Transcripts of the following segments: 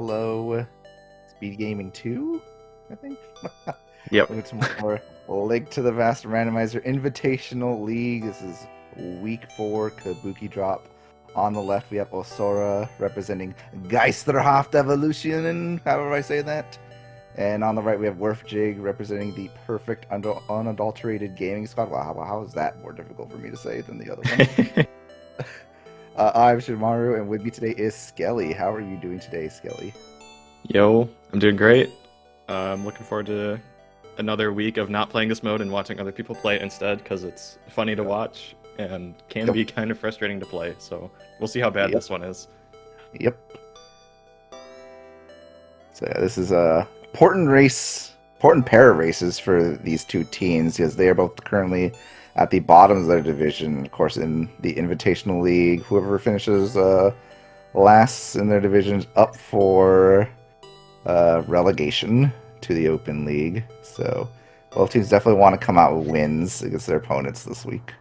Hello, Speed Gaming 2, I think. Yep. Welcome to more Link to the Vast Randomizer Invitational League. This is week 4, Kabuki drop. On the left, we have Osora representing Geisterhafte Evolitionen, however I say that. And on the right, we have Jig representing the perfect unadulterated gaming squad. Wow, how is that more difficult for me to say than the other one? I'm Shimaru, and with me today is Skelly. How are you doing today, Skelly? Yo, I'm doing great. I'm looking forward to another week of not playing this mode and watching other people play it instead, because it's funny to watch and can be kind of frustrating to play. So we'll see how bad this one is. Yep. So yeah, this is a important pair of races for these two teams, because they are both currently at the bottoms of their division. Of course, in the Invitational League, whoever finishes last in their division is up for relegation to the Open League. So both teams definitely want to come out with wins against their opponents this week.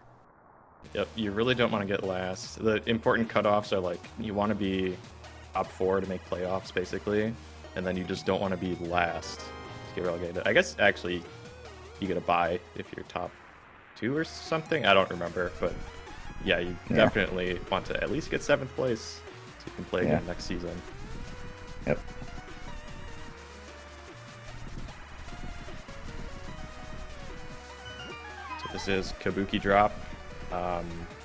Yep, you really don't want to get last. The important cutoffs are like you want to be top 4 to make playoffs, basically, and then you just don't want to be last to get relegated. I guess actually you get a bye if you're top 2 or something. I don't remember, but yeah, you definitely want to at least get 7th place so you can play again next season. Yep. So this is Kabuki drop.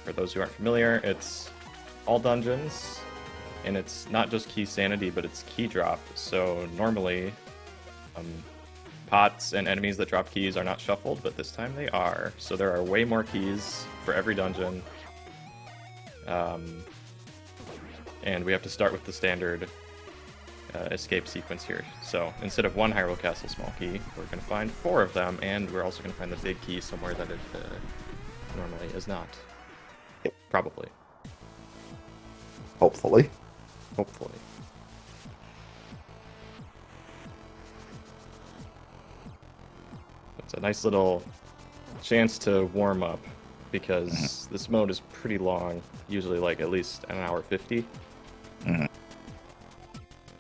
For those who aren't familiar, it's all dungeons, and it's not just key sanity, but it's key drop. So normally, pots and enemies that drop keys are not shuffled, but this time they are. So there are way more keys for every dungeon. And we have to start with the standard escape sequence here. So instead of 1 Hyrule Castle small key, we're going to find 4 of them, and we're also going to find the big key somewhere that it normally is not. Yep. Probably. Hopefully. Hopefully. It's a nice little chance to warm up, because this mode is pretty long, usually like at least an hour 50.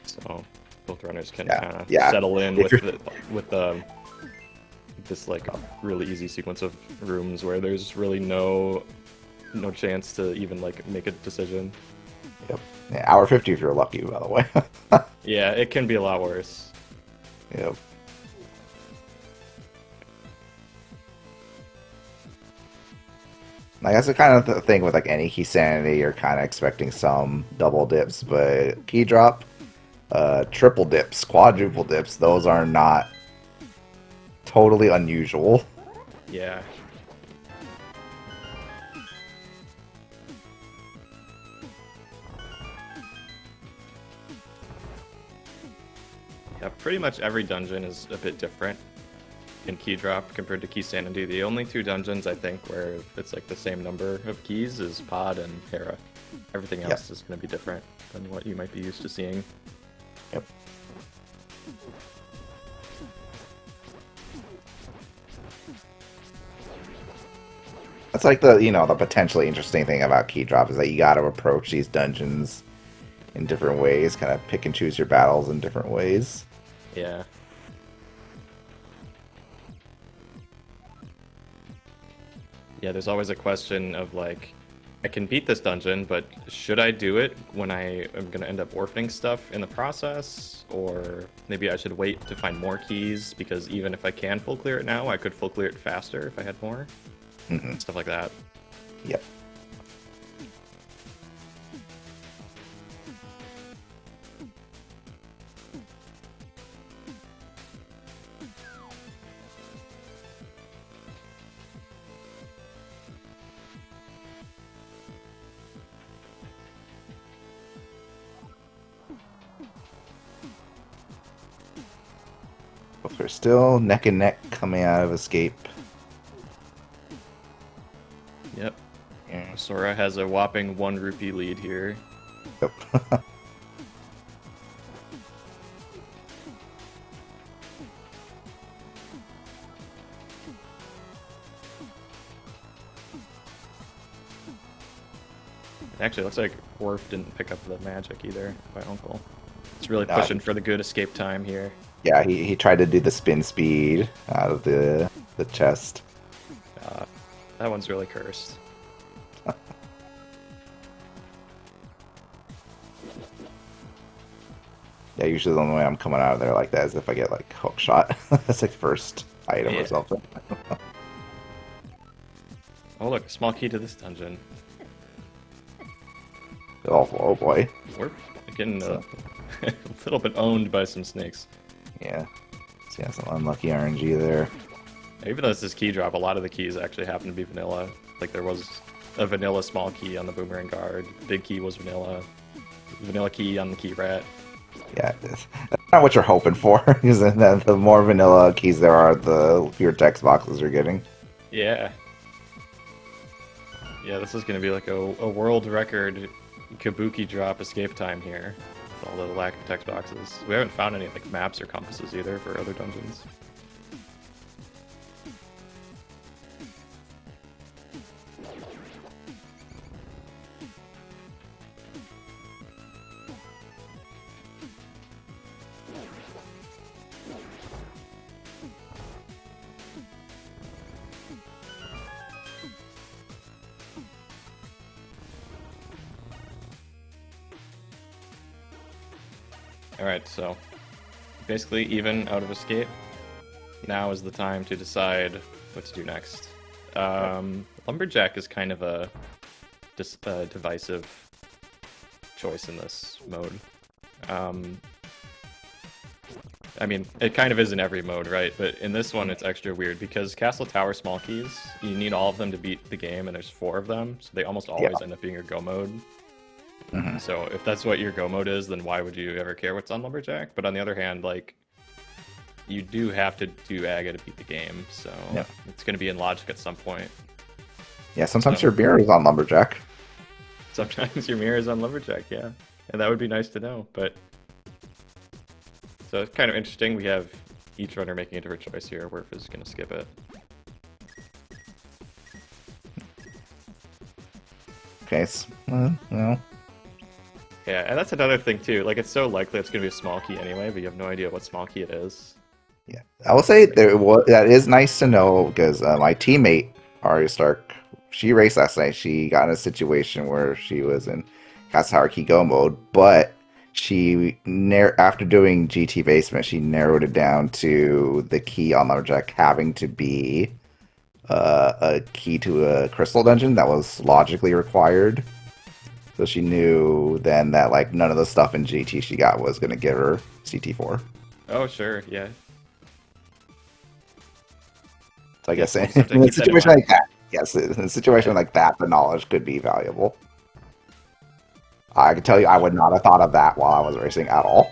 So both runners can kind of settle in with this like really easy sequence of rooms where there's really no chance to even like make a decision. Yep. Yeah, hour 50 if you're lucky, by the way. Yeah, it can be a lot worse. Yep. I guess the kind of the thing with like any key sanity, you're kind of expecting some double dips, but key drop, triple dips, quadruple dips, those are not totally unusual. Yeah. Yeah, pretty much every dungeon is a bit different in key drop compared to key sanity. The only 2 dungeons I think where it's like the same number of keys is Pod and Hera. Everything else is going to be different than what you might be used to seeing. Yep. That's like the potentially interesting thing about key drop is that you got to approach these dungeons in different ways, kind of pick and choose your battles in different ways. Yeah. Yeah, there's always a question of like, I can beat this dungeon, but should I do it when I am going to end up orphaning stuff in the process? Or maybe I should wait to find more keys, because even if I can full clear it now, I could full clear it faster if I had more. Stuff like that. Yep. Both are still neck and neck coming out of escape. Yep. Sora has a whopping 1 rupee lead here. Yep. Actually, it looks like Worf didn't pick up the magic either by Uncle. He's really pushing for the good escape time here. Yeah, he tried to do the spin speed out of the chest. That one's really cursed. Yeah, usually the only way I'm coming out of there like that is if I get like hook shot. That's like first item or something. Oh look, a small key to this dungeon. Oh boy. We're getting a little bit owned by some snakes. Yeah. So yeah, some unlucky RNG there. Even though this is key drop, a lot of the keys actually happen to be vanilla. Like there was a vanilla small key on the boomerang guard. Big key was vanilla. Vanilla key on the key rat. Yeah, that's not what you're hoping for. Because the more vanilla keys there are, the fewer text boxes you're getting. Yeah. Yeah, this is going to be like a world record kabuki drop escape time here. With all the lack of text boxes. We haven't found any like maps or compasses either for other dungeons. Alright, so basically even out of escape. Now is the time to decide what to do next. Lumberjack is kind of a divisive choice in this mode. I mean, it kind of is in every mode, right? But in this one, it's extra weird because Castle Tower small keys, you need all of them to beat the game, and there's 4 of them, so they almost always end up being your go mode. Mm-hmm. So if that's what your go mode is, then why would you ever care what's on Lumberjack? But on the other hand, like, you do have to do Aga to beat the game, so it's going to be in logic at some point. Yeah, sometimes your mirror is on Lumberjack. Sometimes your mirror is on Lumberjack, yeah. And that would be nice to know, but... So it's kind of interesting. We have each runner making a different choice here. Werf is going to skip it. Okay, well... Yeah, and that's another thing too. Like, it's so likely it's going to be a small key anyway, but you have no idea what small key it is. Yeah, I will say that is nice to know because my teammate Arya Stark, she raced last night. She got in a situation where she was in Castle Tower key go mode, but she after doing GT basement, she narrowed it down to the key on Lumberjack having to be a key to a crystal dungeon that was logically required. So she knew then that like none of the stuff in GT she got was going to give her CT4. Oh, sure, yeah. So I guess in a situation like that, yes, in a situation like that, the knowledge could be valuable. I can tell you, I would not have thought of that while I was racing at all.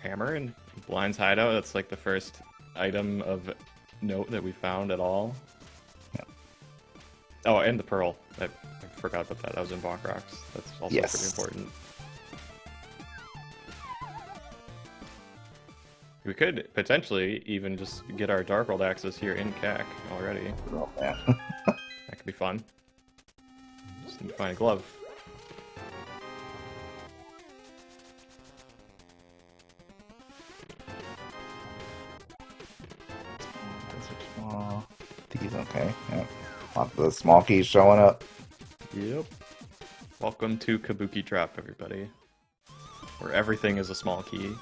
Hammer and Blind's hideout. That's like the first item of note that we found at all. Yeah. Oh, and the pearl. I forgot about that. That was in Bonk Rocks. That's also pretty important. We could potentially even just get our Dark World access here in CAC already. Oh, man. That could be fun. Just need to find a glove. These okay. Yeah. Lots of the small keys showing up. Yep. Welcome to Kabuki Drop, everybody. Where everything is a small key.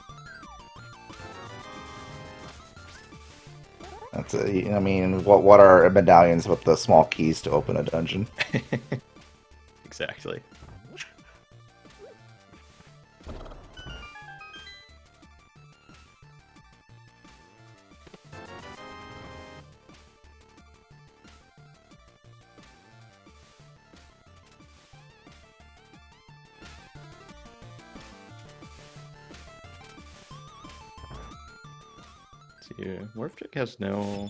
That's I mean, what are medallions with the small keys to open a dungeon? Exactly. Werfchick has no...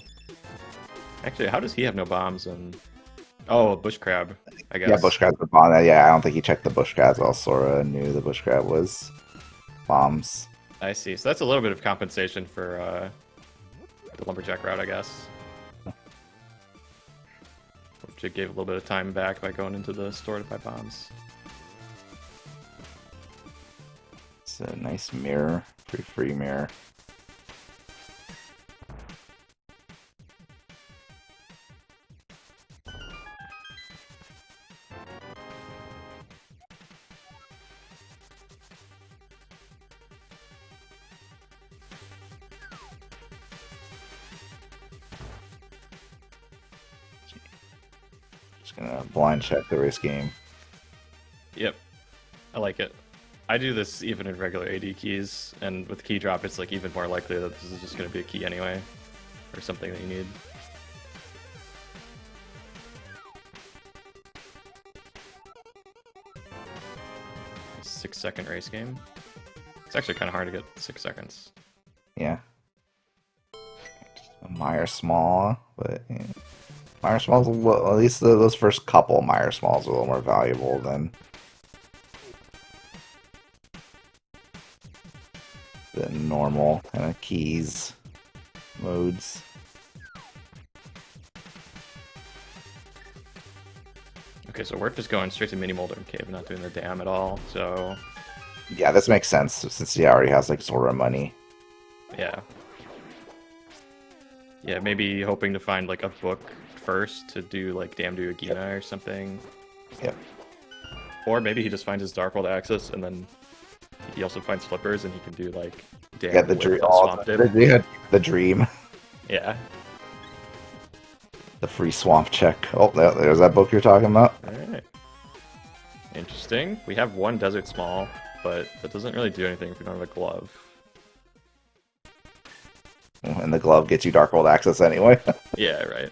Actually, how does he have no bombs? And oh, a bush crab. I Yeah, guess. bush crabs were bomb. Yeah, I don't think he checked the bush crabs while Sora knew the bush crab was bombs. I see. So that's a little bit of compensation for the lumberjack route, I guess. Which it gave a little bit of time back by going into the store to buy bombs. It's a nice mirror, pretty free mirror. Just gonna blind check the race game. Yep. I like it. I do this even in regular AD keys, and with key drop, it's like even more likely that this is just going to be a key anyway, or something that you need. A 6-second race game. It's actually kind of hard to get 6 seconds. Yeah. Meyer Small, but yeah. Meyer Small's a little, at least those first couple Meyer Smalls are a little more valuable than the normal kind of keys modes. Okay, so we're just going straight to Mini Molder Cave, not doing the dam at all, so... Yeah, this makes sense since he already has like Sora money. Yeah. Yeah, maybe hoping to find like a book first to do like Dam to Agina or something. Yep. Or maybe he just finds his Dark World access and then he also finds flippers and he can do like Dam Yeah, the with dream. Swamp Dip. The dream. Yeah. The free swamp check. Oh, there's that book you're talking about. Alright. Interesting. We have one Desert Small, but that doesn't really do anything if we don't have a glove. And the glove gets you Dark World access anyway. Yeah, right.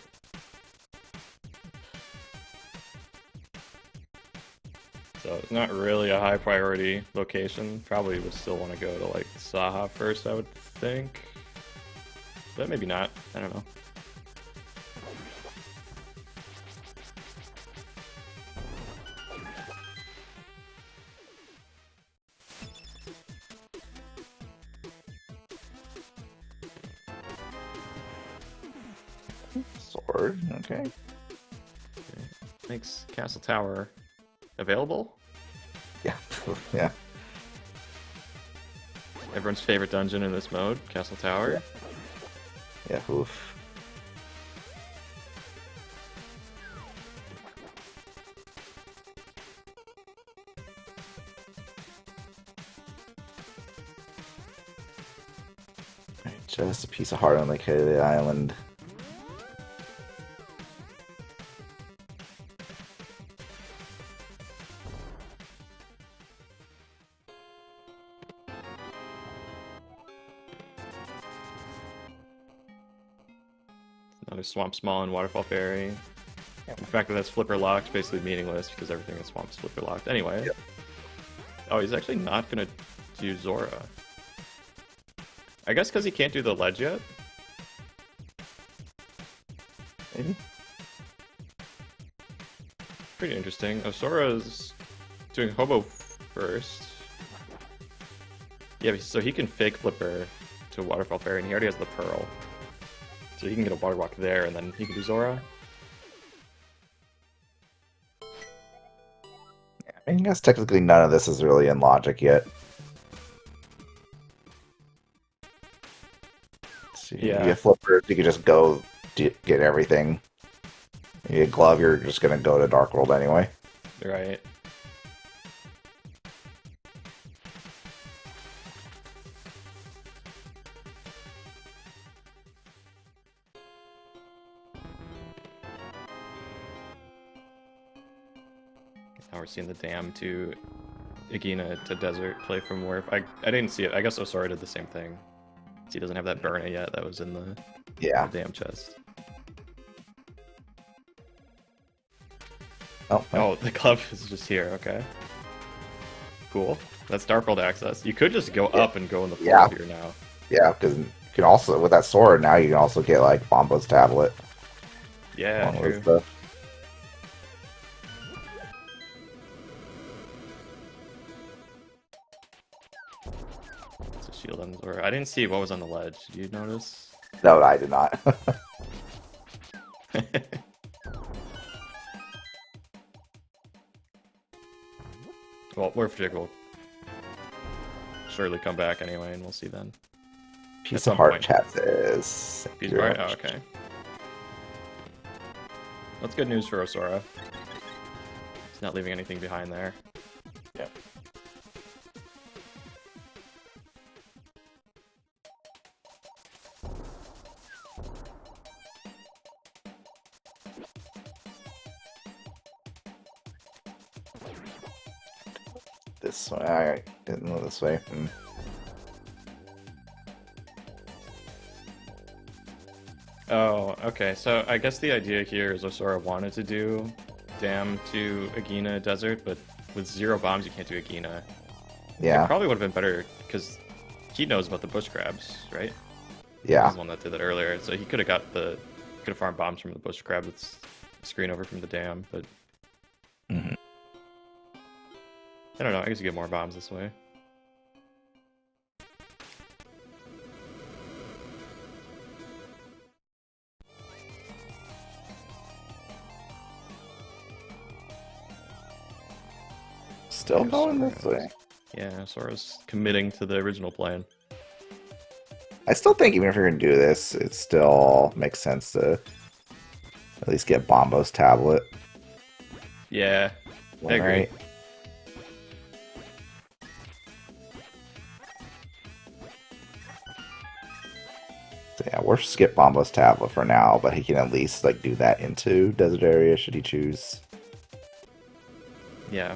So it's not really a high priority location. Probably would still want to go to like Saha first, I would think. But maybe not. I don't know. Sword, okay. Makes Castle Tower available. Yeah, yeah. Everyone's favorite dungeon in this mode, Castle Tower. Yeah, oof. Alright, just a piece of heart on Lake Haley Island. Another Swamp Small and Waterfall Fairy. The fact that that's flipper locked basically meaningless because everything in Swamp's flipper locked anyway. Yep. Oh, he's actually not gonna do Zora. I guess because he can't do the ledge yet. Maybe? Pretty interesting. Osora's doing Hobo first. Yeah, so he can fake flipper to Waterfall Fairy, and he already has the Pearl. So he can get a Water Walk there, and then he can do Zora. Yeah, I mean, I guess technically none of this is really in logic yet. So Yeah. You get flippers, you can just go get everything. You get glove, you're just gonna go to Dark World anyway. Right. Now we're seeing the dam to Agina to Desert play from Wharf. I didn't see it. I guess Osora did the same thing. So he doesn't have that Burna yet. That was in the dam chest. Oh, the glove is just here. Okay. Cool. That's Dark World access. You could just go up and go in the floor here now. Yeah, because you can also, with that sword now, you can also get like Bombo's tablet. Yeah, true. shield on Zora. I didn't see what was on the ledge. Did you notice? No, I did not. Well, Warfjig will surely come back anyway, and we'll see then. Piece of heart chat says. Piece of heart? Oh, okay. That's good news for Osora. He's not leaving anything behind there. Yep. This way. I didn't know this way. Oh, okay. So I guess the idea here is Osora wanted to do Dam to Agina Desert, but with 0 bombs you can't do Agina. Yeah. It probably would have been better because he knows about the bush crabs, right? Yeah. He's the one that did that earlier, so he could have farmed bombs from the bush crab with screen over from the dam, but I don't know. I guess you get more bombs this way. Still going this way. Yeah, Sora's committing to the original plan. I still think even if you're going to do this, it still makes sense to at least get Bombo's tablet. Yeah, I agree. Right? So yeah, we'll skip Bombo's tablet for now, but he can at least like do that into Desert Area should he choose. Yeah.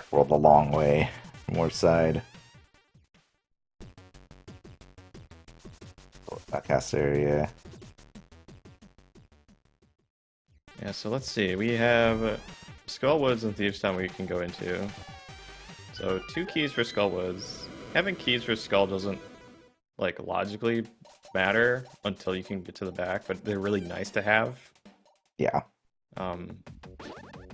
Rolled a long way from our side. Backcast area. Yeah, so let's see. We have Skullwoods and Thieves Town we can go into. So 2 keys for Skullwoods. Having keys for Skull doesn't like logically matter until you can get to the back, but they're really nice to have. Yeah.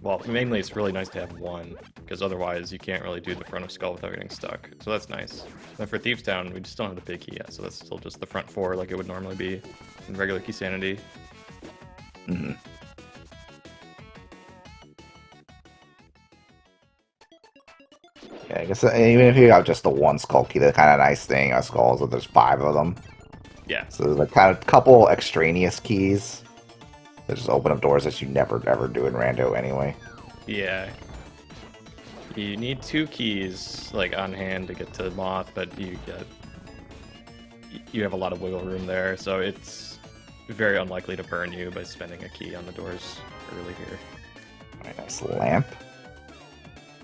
Well, mainly it's really nice to have 1, because otherwise you can't really do the front of Skull without getting stuck. So that's nice. Then for Thieves Town, we just don't have the big key yet, so that's still just the front 4 like it would normally be in regular Key Sanity. Mm-hmm. Yeah, I guess even if you got just the 1 skull key, the kind of nice thing about skulls is that there's 5 of them. Yeah. So there's like kind of couple extraneous keys that just open up doors that you never ever do in Rando anyway. Yeah. You need 2 keys like on hand to get to Moth, but you have a lot of wiggle room there, so it's very unlikely to burn you by spending a key on the doors early here. Alright, nice lamp.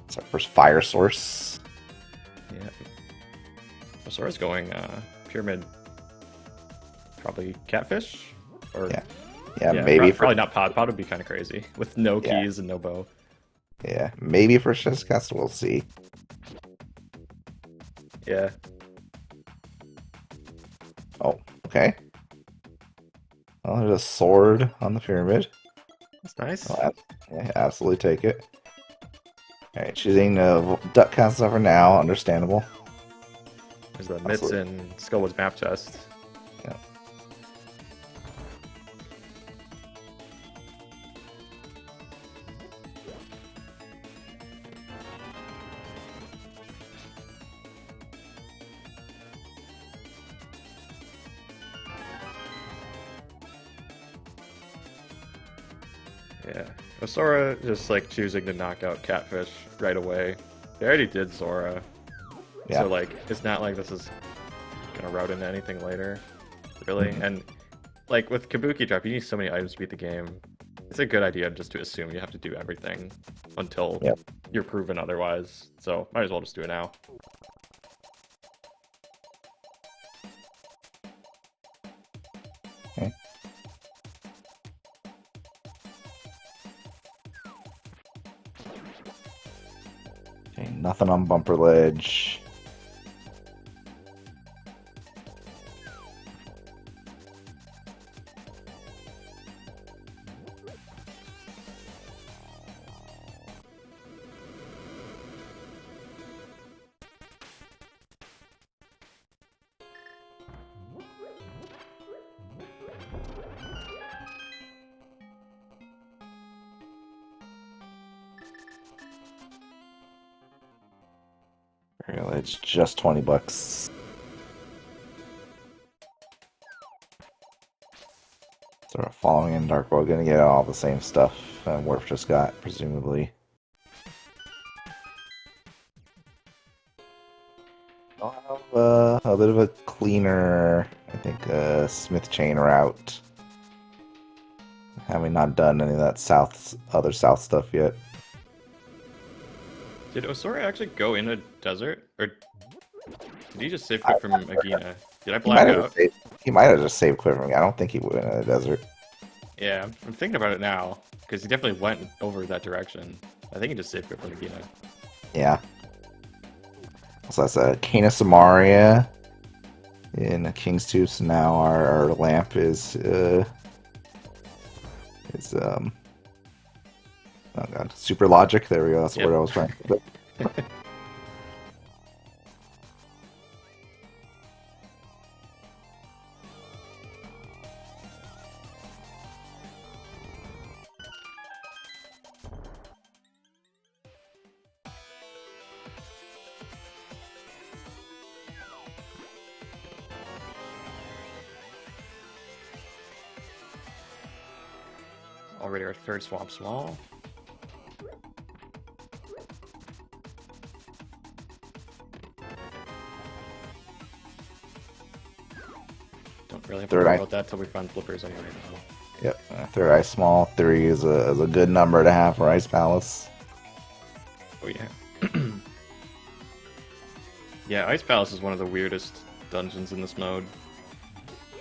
It's our first fire source. Yeah. Osora's going pyramid, probably catfish? Or Yeah, maybe probably not pod. Pod would be kind of crazy with no keys and no bow. Yeah, maybe for Shizcast, we'll see. Yeah. Oh, okay. Well, there's a sword on the pyramid. That's nice. Yeah, absolutely take it. Alright, choosing duck castle for now, understandable. There's the Mitts and Skullwood's map chest. Yeah. Yeah. Osora just like choosing to knock out Catfish right away. They already did Zora. Yeah. So like it's not like this is gonna route into anything later. Really. And like with Kabuki Drop, you need so many items to beat the game. It's a good idea just to assume you have to do everything until you're proven otherwise. So might as well just do it now. Okay, nothing on bumper ledge. Really, it's just $20. Sort of following in Dark World, gonna get all the same stuff Worf just got, presumably. I'll have a bit of a cleaner, I think, Smith chain route. Having not done any of that other south stuff yet. Did Osora actually go in a desert? Or did he just save quit from Agina? Did I black out? He might have just saved quit from me. I don't think he went in the desert. Yeah, I'm thinking about it now. Because he definitely went over that direction. I think he just saved quit from Agina. Yeah. So that's a Cana Samaria in King's Tube. So now our lamp is oh god, Super Logic. There we go. That's the word I was trying to put. Already our third swamp small. Don't really have to worry about that till we find flippers anyway. Yep, third eye small. 3 is a good number to have for Ice Palace. Oh yeah. Yeah, Ice Palace is one of the weirdest dungeons in this mode.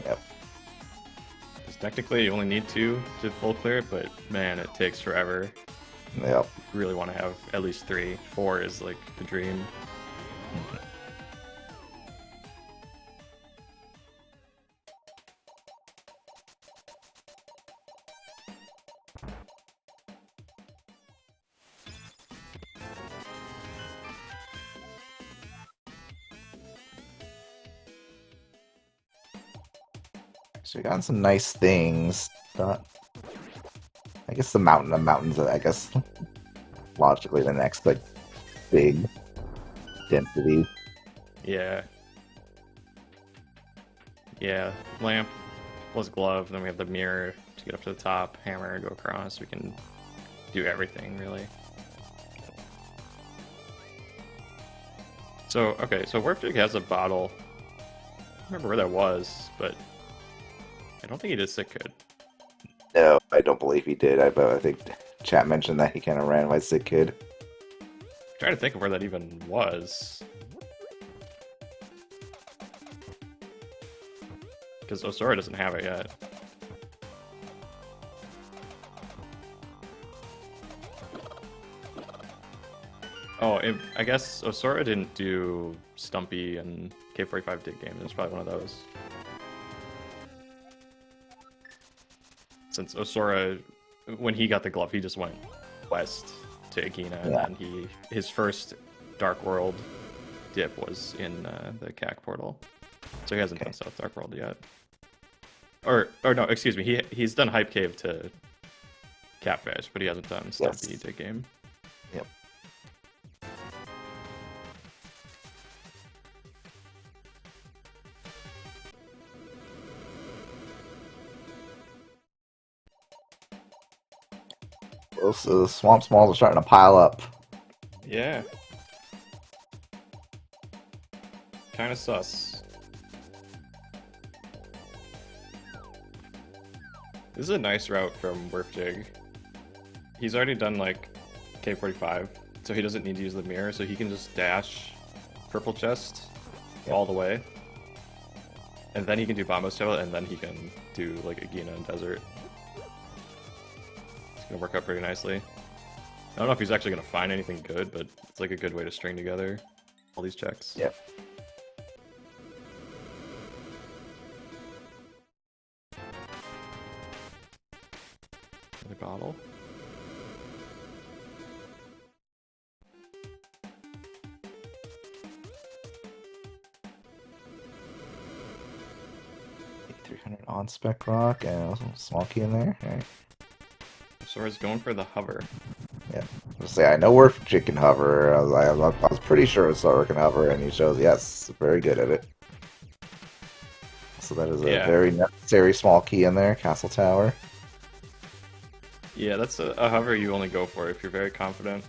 Yep. Because technically you only need 2 to full clear it, but man, it takes forever. Yep. You really want to have at least 3. 4 is like the dream. So we got some nice things. I guess the mountain of mountains. I guess logically the next like big density. Yeah. Yeah. Lamp plus glove, then we have the mirror to get up to the top, hammer, go across. We can do everything really. So okay, so Werfdig has a bottle. I don't remember where that was, but I don't think he did sick kid. No, I don't believe he did. I think chat mentioned that he kind of ran by Sick Kid. I'm trying to think of where that even was. Because Osora doesn't have it yet. Oh, I guess Osora didn't do Stumpy and K45 did game. It was probably one of those. Since Osora, when he got the glove, he just went west to Agina, and then his first Dark World dip was in the CAC portal. So he hasn't done South Dark World yet. Or no, excuse me, he's done Hype Cave to Catfish, but he hasn't done Stumpy dip game. Yep. So the swamp smalls are starting to pile up. Yeah. Kind of sus. This is a nice route from Werfdig. He's already done like K45, so he doesn't need to use the mirror, so he can just dash purple chest all the way. And then he can do Bombo's Tail, and then he can do like Agina and Desert. It's gonna work out pretty nicely. don't know if he's actually going to find anything good, but it's like a good way to string together all these checks. Yep. Another bottle. $300 on spec rock and a small key in there. All right. Sora's going for the hover. Yeah. I'll say I know Warf Jig can hover. I was pretty sure Sora can hover, and he shows yes, very good at it. So that is a very necessary small key in there, Castle Tower. Yeah, that's a hover you only go for if you're very confident.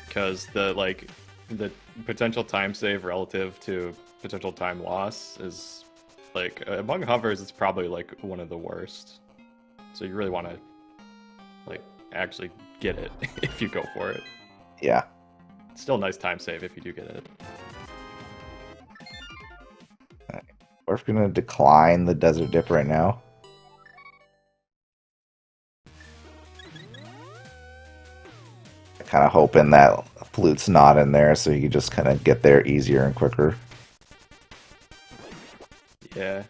Because the potential time save relative to potential time loss is like among hovers it's probably like one of the worst. So you really want to like actually get it if you go for it. Yeah. Still a nice time save if you do get it. We're gonna decline the Desert Dip right now. Kind of hoping that Flute's not in there, so you can just kind of get there easier and quicker. Yeah.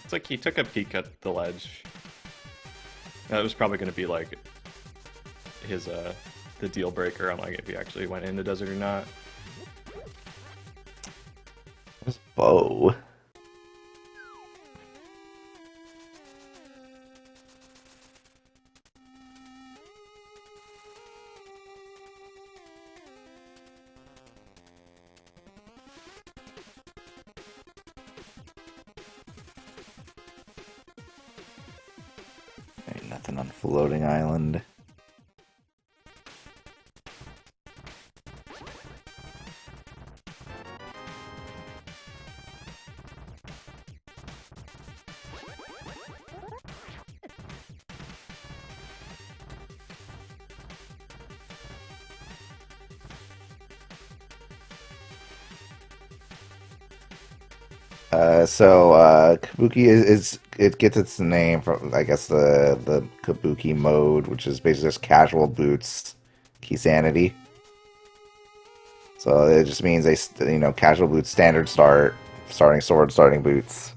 It's like he took a peek at the ledge. That was probably going to be like his the deal breaker on like if he actually went in the desert or not. There's Bow. Ain't nothing on Floating Island. Kabuki it gets its name from, I guess, the Kabuki mode, which is basically just casual boots, key sanity. So it just means casual boots, standard start, starting sword, starting boots.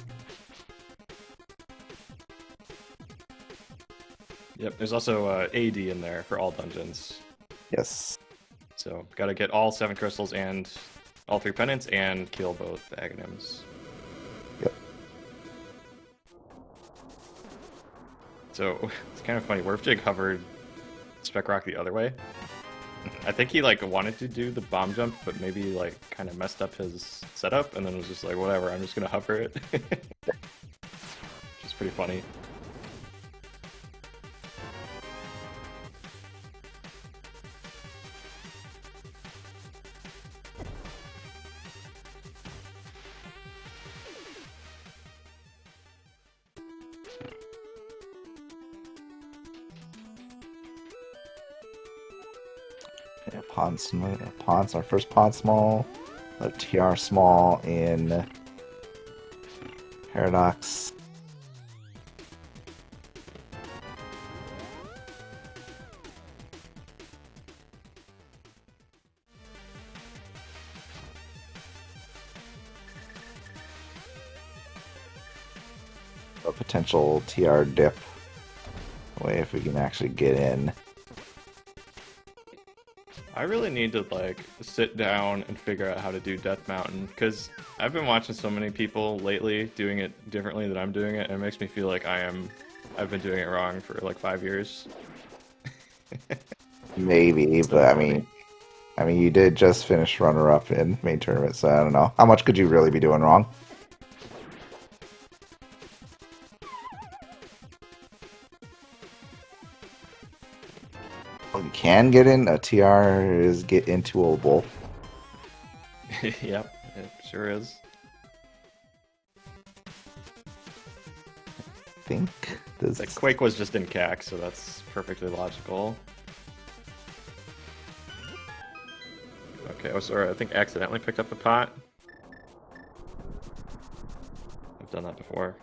Yep, there's also AD in there for all dungeons. Yes. So gotta get all 7 crystals and all 3 pendants and kill both Aghanims. Yep. So it's kind of funny. Warfjig hovered Spec Rock the other way. I think he like wanted to do the bomb jump, but maybe like kind of messed up his setup, and then was just like, whatever, I'm just gonna hover it. Which is pretty funny. Yeah, Pawn's our first Pawn small. TR small in Paradox. A potential TR dip away if we can actually get in. I really need to like sit down and figure out how to do Death Mountain, because I've been watching so many people lately doing it differently than I'm doing it, and it makes me feel like I've been doing it wrong for like 5 years. Maybe, but I mean, you did just finish runner-up in main tournament, so I don't know. How much could you really be doing wrong? Well, you can get in. A TR is get into a bowl. Yep, it sure is. I think this. Like Quake was just in CAC, so that's perfectly logical. Okay, oh sorry, I think I accidentally picked up the pot. I've done that before.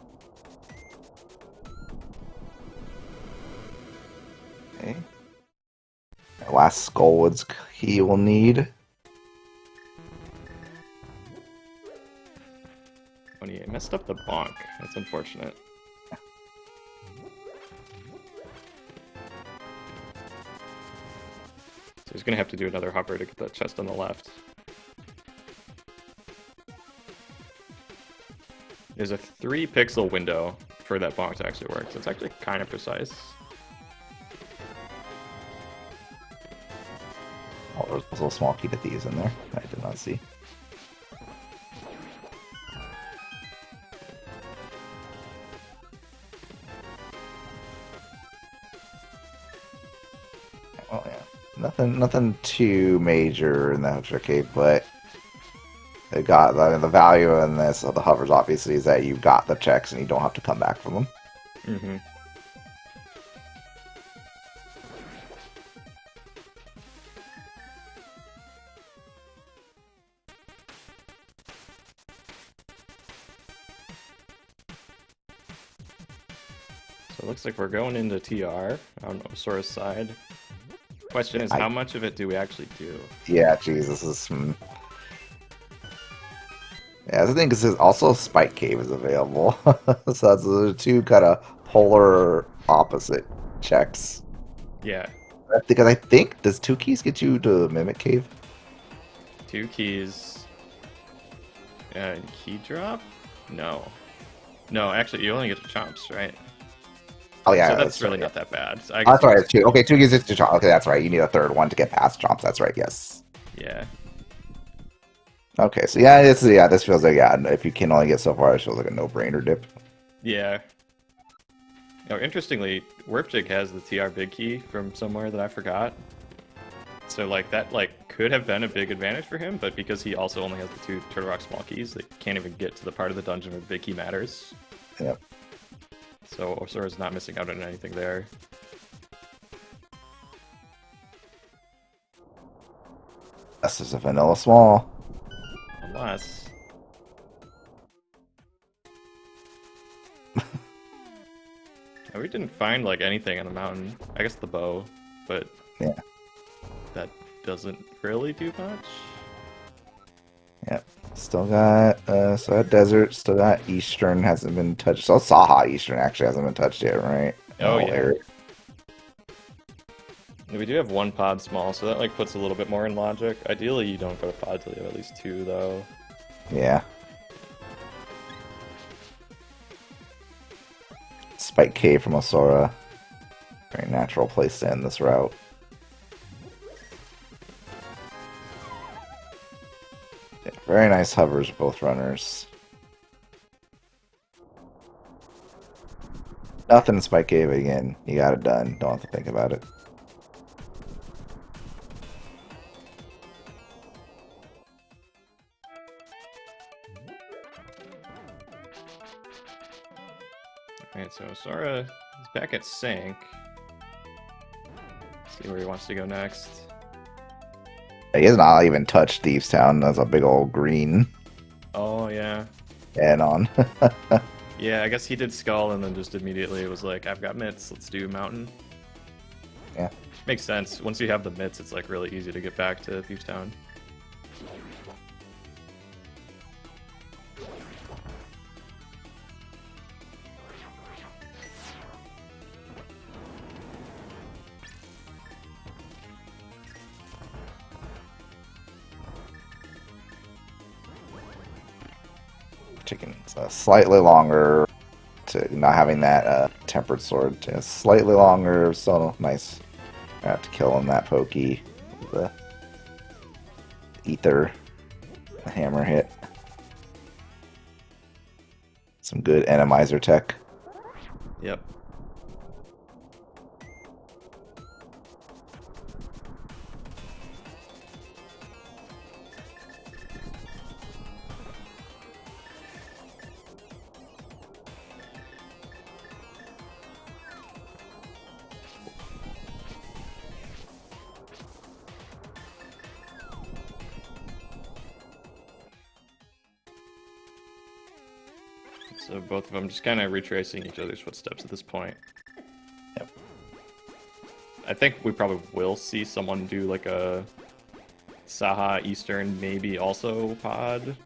last Skullwood's key we'll need. 28. Messed up the bonk. That's unfortunate. So he's gonna have to do another hover to get that chest on the left. There's a 3-pixel window for that bonk to actually work, so it's actually kind of precise. Oh, there's a little small key to thieves in there. I did not see. Oh yeah, nothing too major in the extra cave, but they got the value in this of the hovers obviously is that you got the checks and you don't have to come back from them. Mm-hmm. So it looks like we're going into TR on Osora's side. Question is, how much of it do we actually do? Yeah, geez, this is some... Yeah, the thing is, also Spike Cave is available. So that's the two kind of polar opposite checks. Yeah. Because I think, does 2 keys get you to Mimic Cave? 2 keys. Key drop? No. No, actually, you only get to chomps, right? Oh yeah, so that's really not that bad. So I that's guess right, it's 2. Okay, 2 keys is to chomp. Okay, that's right. You need a third one to get past chomps. That's right, yes. Yeah. Okay, so yeah, this feels like, yeah, if you can only get so far, it feels like a no-brainer dip. Yeah. Oh, interestingly, Werfjig has the TR big key from somewhere that I forgot. So, like, that, like, could have been a big advantage for him, but because he also only has the 2 Turtle Rock small keys, they can't even get to the part of the dungeon where the big key matters. Yep. So, Osora's not missing out on anything there. This is a vanilla small. Unless... we didn't find, like, anything on the mountain. I guess the bow, but... Yeah. That doesn't really do much. Yep. Still got, so that desert, still got Eastern, hasn't been touched. So Saha Eastern actually hasn't been touched yet, right? Oh, yeah. We do have 1 pod small, so that, like, puts a little bit more in logic. Ideally, you don't go to pod till you have at least 2, though. Yeah. Spike Cave from Osora. Very natural place to end this route. Yeah, very nice hovers, both runners. Nothing in Spike Cave again. You got it done. Don't have to think about it. Alright, so Osora is back at Sync. See where he wants to go next. He has not even touched Thieves Town. That's a big old green Oh, yeah. add-on. Yeah, I guess he did Skull and then just immediately was like, I've got mitts, let's do Mountain. Yeah. Makes sense. Once you have the mitts, it's like really easy to get back to Thieves Town. Taking slightly longer to not having that tempered sword. Just slightly longer, so nice. I have to kill him that pokey. The ether, the hammer hit. Some good Randomizer tech. Yep. So both of them just kind of retracing each other's footsteps at this point. Yep. I think we probably will see someone do like a Saha Eastern, maybe also pod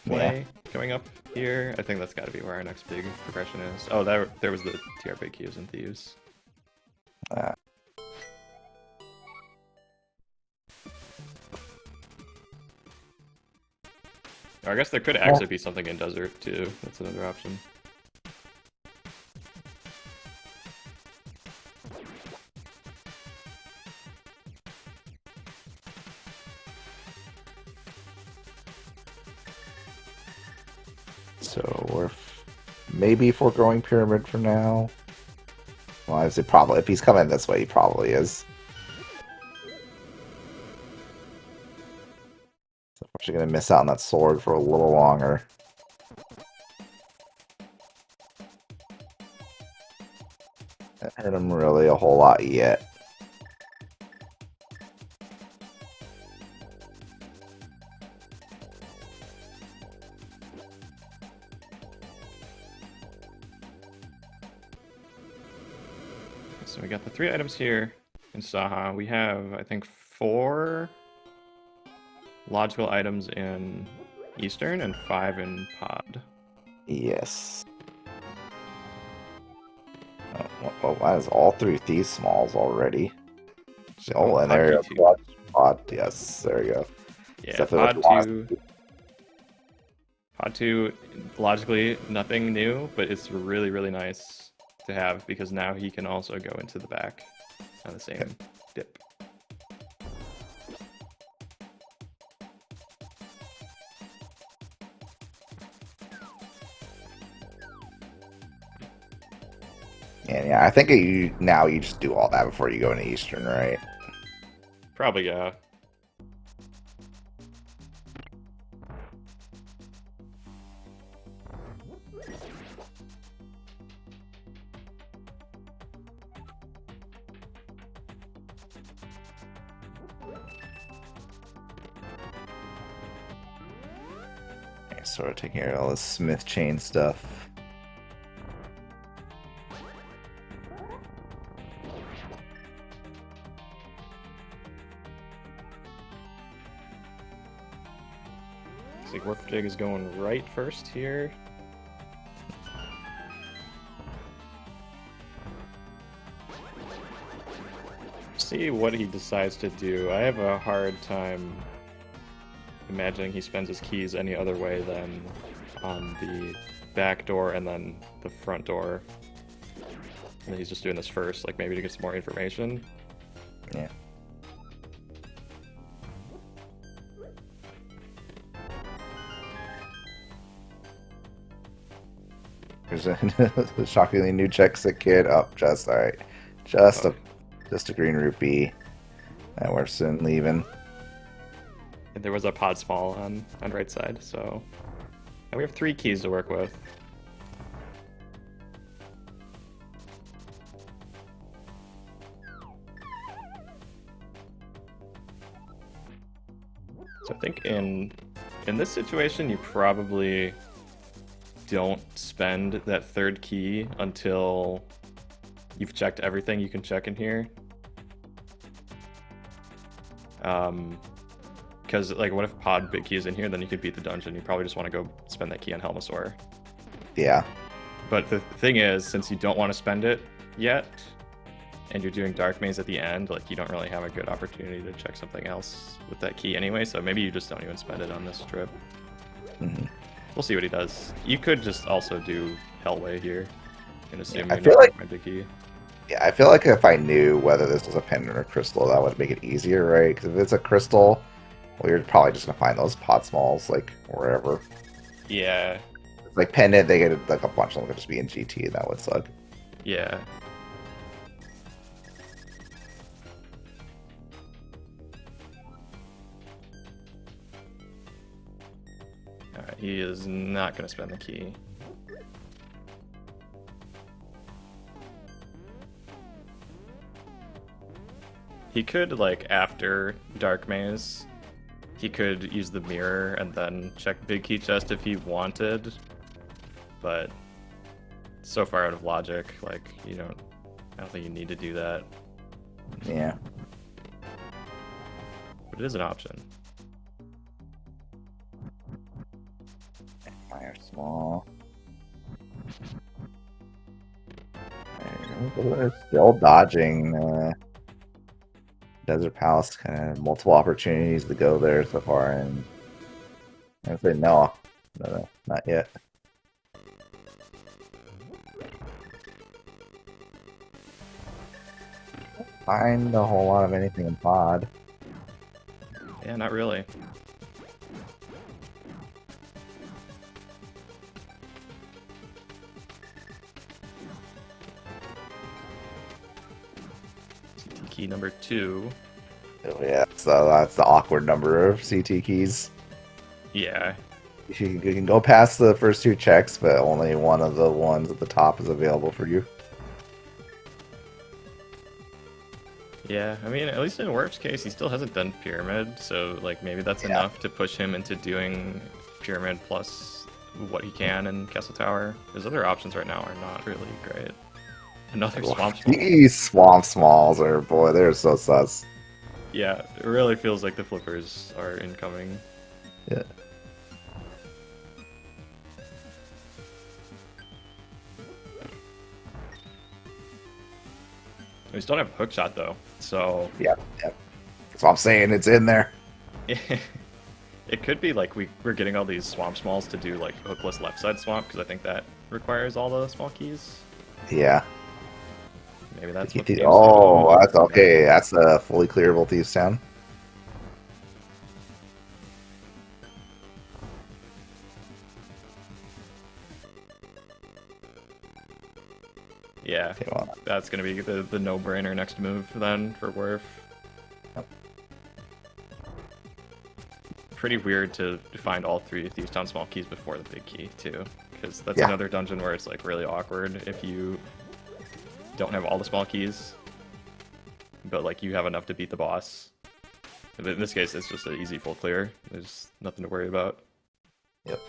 play coming up here. I think that's got to be where our next big progression is. Oh, there was the TR Big Qs and Thieves. Or I guess there could actually be something in Desert too. That's another option. So we're maybe foregoing Pyramid for now. Well, I say probably. If he's coming this way, he probably is. So we're actually going to miss out on that sword for a little longer. That hurt him really a whole lot yet. So we got the 3 items here in Saha. We have, I think, 4 logical items in Eastern and 5 in Pod. Yes. Oh, that is all 3 Thieves Smalls already. Oh, and there you go. Pod, yes, there you go. Yeah, Pod 2, logically, nothing new, but it's really, really nice to have because now he can also go into the back on the same dip. And yeah, I think now you just do all that before you go into Eastern, right? Probably, yeah. Sort of taking care of all this Smith chain stuff. Looks like Warp Jig is going right first here. See what he decides to do. I have a hard time imagining he spends his keys any other way than on the back door and then the front door. And he's just doing this first, like maybe to get some more information. Yeah. There's a shockingly new check sit kit. Oh, just alright. Just a green rupee. And we're soon leaving. And there was a pod small on right side, so and we have 3 keys to work with. So I think in this situation, you probably don't spend that 3rd key until you've checked everything you can check in here. Because, like, what if Pod Big Key is in here, then you could beat the dungeon. You probably just want to go spend that key on Helmasaur. Yeah. But the thing is, since you don't want to spend it yet, and you're doing Dark Maze at the end, like, you don't really have a good opportunity to check something else with that key anyway, so maybe you just don't even spend it on this trip. Mm-hmm. We'll see what he does. You could just also do Hellway here, and assume I you're feel not like my Big Key. Yeah, I feel like if I knew whether this was a pendant or crystal, that would make it easier, right? Because if it's a crystal, well, you're probably just gonna find those pot smalls like wherever. Yeah. It's like pendant, they get like a bunch of them could just be in GT, and that would suck. Yeah. Alright, he is not gonna spend the key. He could, like, after Dark Maze, he could use the mirror and then check Big Key Chest if he wanted, but so far out of logic, like, I don't think you need to do that. Yeah. But it is an option. Fire small. Still dodging. Desert Palace, kind of multiple opportunities to go there so far, and I say no, not yet. Find a whole lot of anything in pod. Yeah, not really. CT key number 2. Oh, yeah, so that's the awkward number of CT keys. Yeah. You can go past the first 2 checks, but only one of the ones at the top is available for you. Yeah, I mean, at least in Werf's case, he still hasn't done Pyramid, so like maybe that's enough to push him into doing Pyramid plus what he can in Castle Tower. His other options right now are not really great. Another Swamp Small. These Swamp Smalls are, boy, they're so sus. Yeah, it really feels like the flippers are incoming. Yeah. We still don't have a hook shot though, so Yeah. That's what I'm saying, it's in there. it could be like we're getting all these Swamp Smalls to do like hookless left side swamp, because I think that requires all the small keys. Yeah. Maybe that's what Oh, that's okay. That's a fully clearable Thieves Town. Yeah, that's going to be the no-brainer next move then for Werf. Yep. Pretty weird to find all 3 of Thieves Town small keys before the big key, too. Because that's another dungeon where it's like really awkward if you don't have all the small keys, but like you have enough to beat the boss. In this case, it's just an easy full clear. There's nothing to worry about. Yep.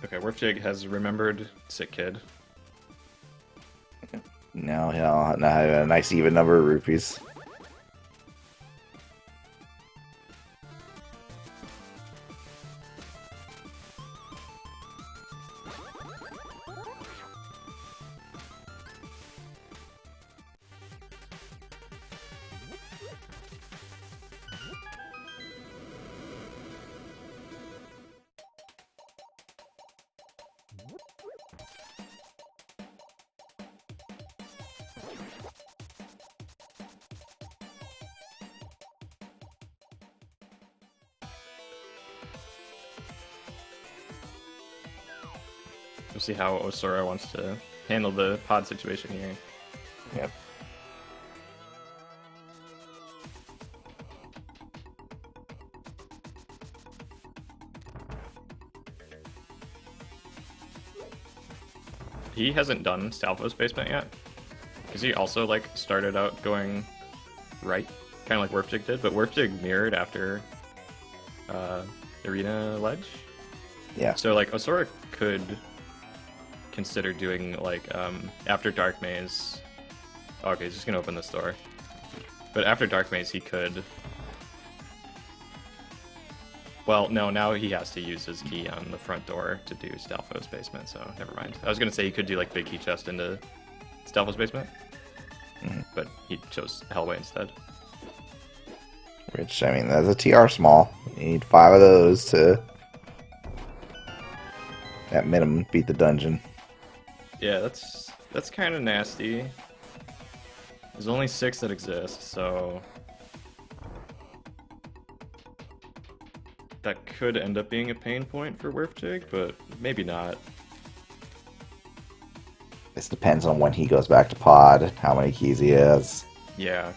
Okay, Werfjig has remembered Sick Kid. Now he'll have a nice even number of rupees. We'll see how Osora wants to handle the pod situation here. Yep. He hasn't done Stalfos basement yet, because he also like started out going right, kind of like Werfjig did, but Werfjig mirrored after Arena Ledge. Yeah. So like Osora could consider doing like after Dark Maze. Oh, okay, he's just gonna open this door. But after Dark Maze, he could. Well, no, now he has to use his key on the front door to do Stalfos basement, so never mind. I was gonna say he could do like big key chest into Stalfos basement, but he chose Hellway instead. Which, I mean, that's a TR small. You need 5 of those to, at minimum, beat the dungeon. Yeah, that's kind of nasty. There's only 6 that exist, so that could end up being a pain point for Werfjig, but maybe not. This depends on when he goes back to pod, how many keys he has. Yeah.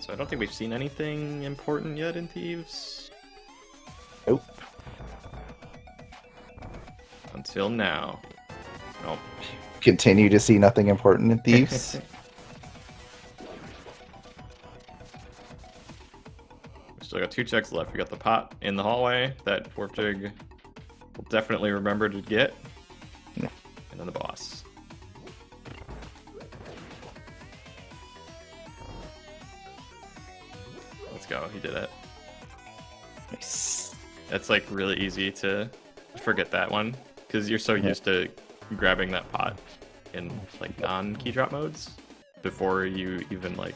So I don't think we've seen anything important yet in Thieves. Nope. Until now. Nope. Continue to see nothing important in Thieves. We still got 2 checks left. We got the pot in the hallway that Warp Jig will definitely remember to get. Yeah. And then the boss. Let's go. He did it. Nice. It's like really easy to forget that one because you're so used to grabbing that pot in like non-key drop modes before you even like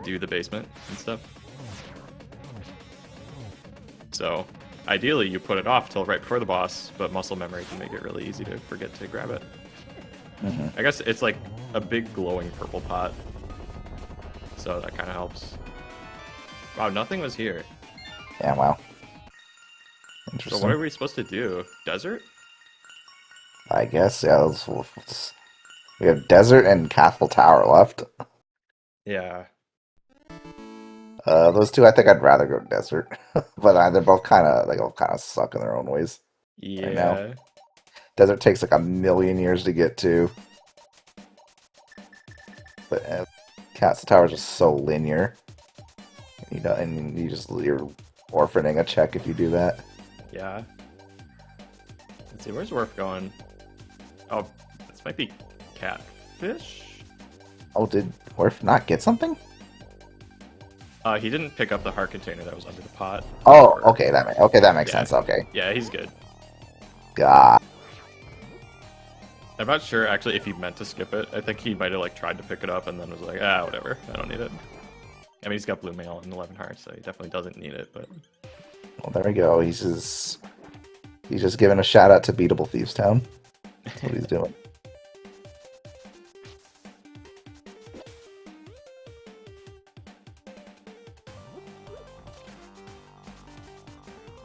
do the basement and stuff. So ideally you put it off till right before the boss, but muscle memory can make it really easy to forget to grab it. I guess it's like a big glowing purple pot, so that kind of helps. Wow, nothing was here. Yeah, wow. So Interesting. what are we supposed to do? Desert? I guess, yeah. We have Desert and Castle Tower left. Yeah. Those two, I think I'd rather go Desert. But they're both they both kind of suck in their own ways. Right now. Yeah. Desert takes like 1,000,000 years to get to. But Castle Tower is just so linear. You know, and you're orphaning a check if you do that. Yeah. Let's see, where's Worf going? Oh, this might be Catfish? Oh, did Orph not get something? He didn't pick up the heart container that was under the pot. Oh, okay, that makes sense. Okay. Yeah, he's good. God. I'm not sure actually if he meant to skip it. I think he might have like tried to pick it up and then was like, ah, whatever, I don't need it. I mean, he's got blue mail and 11 hearts, so he definitely doesn't need it, but... Well, there we go. He's just giving a shout out to Beatable Thieves Town. That's what he's doing.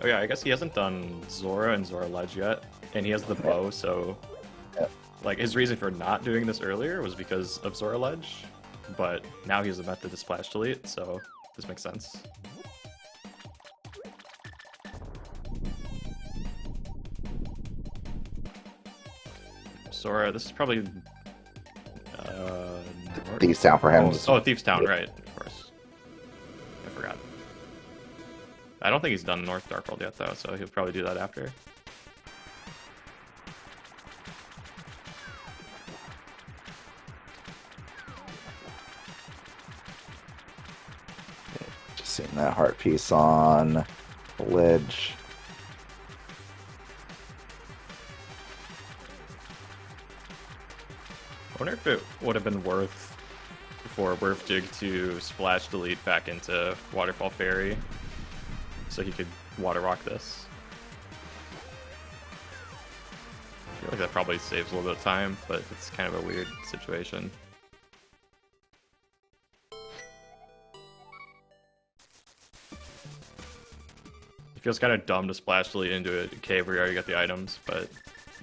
Oh yeah, I guess he hasn't done Zora and Zora Ledge yet, and he has the bow, so... Yep. Like, his reason for not doing this earlier was because of Zora Ledge, but now he has a method to splash delete, so this makes sense. Zora, this is probably... Thieves Town for him. Oh, Thieves Town, right, of course. I forgot. I don't think he's done North Dark World yet, though, so he'll probably do that after. Just seeing that heart piece on the ledge. I wonder if it would have been worth for Werf Jig to splash delete back into Waterfall Ferry so he could water rock this. I feel like that probably saves a little bit of time, but it's kind of a weird situation. It feels kind of dumb to splash delete into a cave where you already got the items, but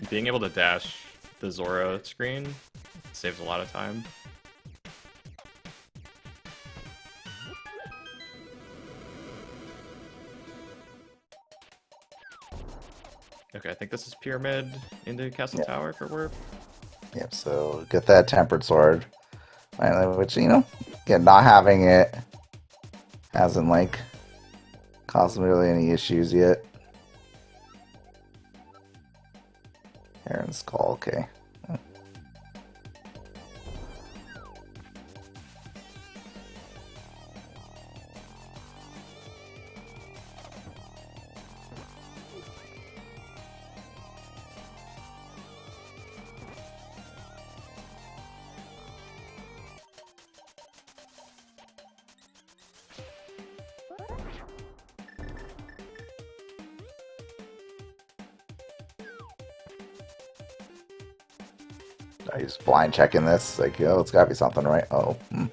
being able to dash the Zora screen saves a lot of time. Okay, I think this is Pyramid into Castle Tower for Werf. Yep, so get that Tempered Sword. Which, you know, again, not having it hasn't, like, caused me really any issues yet. Heron's Call, okay. He's blind checking this. Like, oh, it's gotta be something, right? Oh. Hmm.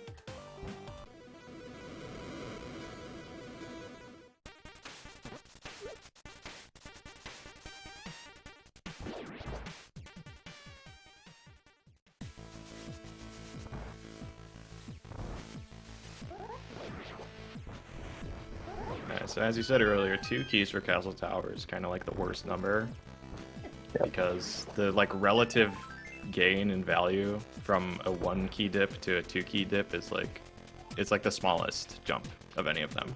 So as you said earlier, 2 keys for Castle Tower is kind of like the worst number. Yep. Because the like relative gain in value from a 1 key dip to a 2 key dip is like, it's like the smallest jump of any of them.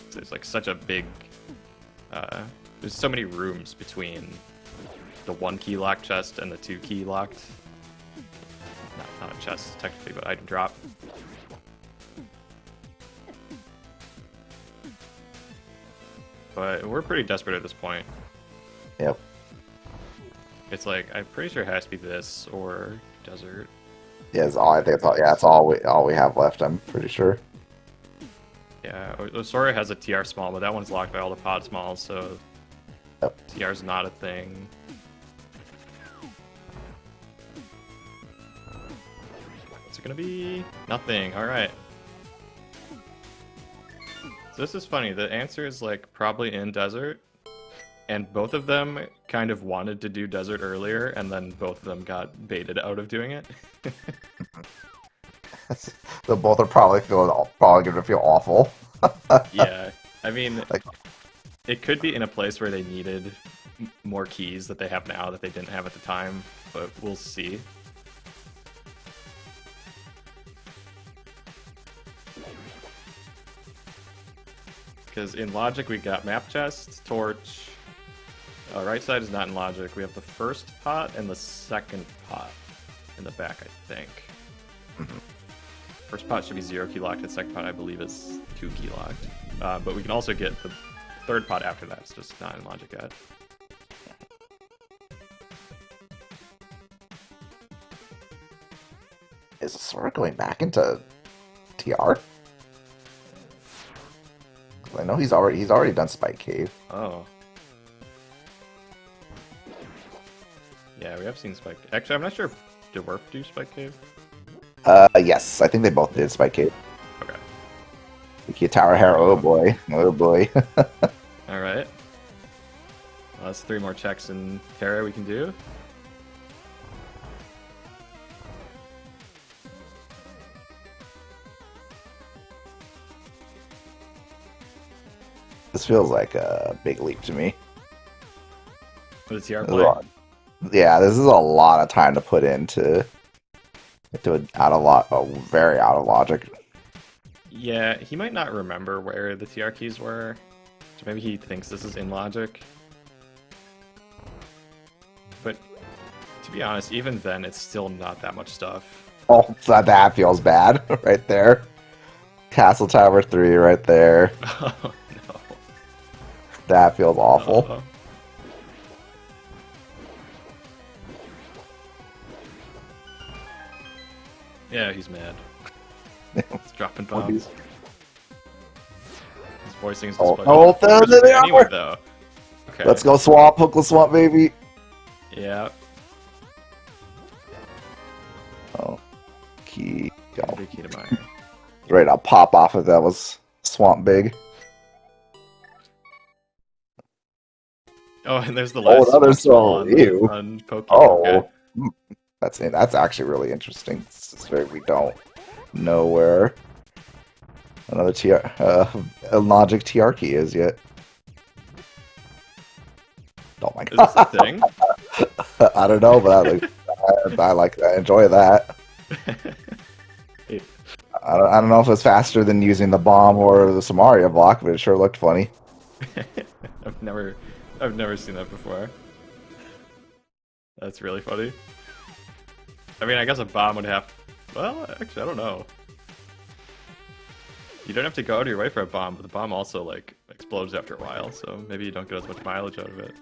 So there's like such a big, there's so many rooms between the 1 key locked chest and the 2 key locked, not a chest technically, but item drop. But we're pretty desperate at this point. Yep. It's like, I'm pretty sure it has to be this or desert. Yeah, it's all, I think it's all. Yeah, it's all we have left. I'm pretty sure. Yeah, Osora has a TR small, but that one's locked by all the pod smalls, so Yep. TR's not a thing. What's it gonna be? Nothing. All right. So this is funny. The answer is like probably in desert, and both of them kind of wanted to do desert earlier, and then both of them got baited out of doing it. So both are probably gonna feel awful. Yeah, I mean, Like, it could be in a place where they needed more keys that they have now that they didn't have at the time, but we'll see. Because in logic we got map chest, torch. Right side is not in logic. We have the first pot and the second pot in the back, I think. First pot should be 0 key locked, and second pot I believe is 2 key locked. But we can also get the third pot after that. It's just not in logic yet. is Sora going back into TR? I know he's already done Spike Cave. Oh. Yeah, we have seen Spike. Actually, I'm not sure if did Werf do Spike Cave. Yes, I think they both did Spike Cave. Okay. Wiki Tower Hair. Oh boy. Oh boy. All right. Well, that's 3 more checks in Terra we can do. This feels like a big leap to me. What is TR This is play? Yeah, this is a lot of time to put into very out of logic. Yeah, he might not remember where the TR keys were. So maybe he thinks this is in logic. But to be honest, even then, it's still not that much stuff. Oh, that feels bad right there. Castle Tower 3 right there. Oh, no. That feels awful. Uh-oh. Yeah, he's mad. He's dropping bombs. His voicing is Oh, displeasure. oh, there they are! Anyway, though. Okay. Let's go swamp, hookless swamp, baby. Yeah. Oh, key. Go. Big key to mine. Right, I'll pop off if that was swamp big. Oh, and there's the last another swamp soul. Ew. on Pokemon. Oh, Okay. that's actually really interesting. It's very, we don't know where another a logic TR key is yet. Oh my Is god! this a thing? I don't know, but I like that. I enjoy that. I don't know if it's faster than using the bomb or the Samaria block, but it sure looked funny. I've never seen that before. That's really funny. I mean, I guess a bomb would have... Well, actually, I don't know. You don't have to go out of your way for a bomb, but the bomb also, like, explodes after a while, so maybe you don't get as much mileage out of it.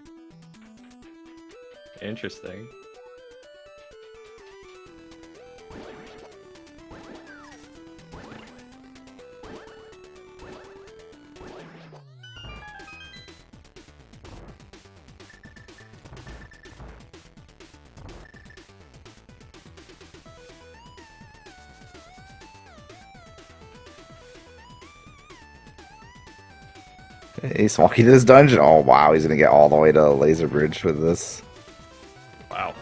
Interesting. He's walking to this dungeon. Oh wow, he's gonna get all the way to Laser Bridge with this. Wow.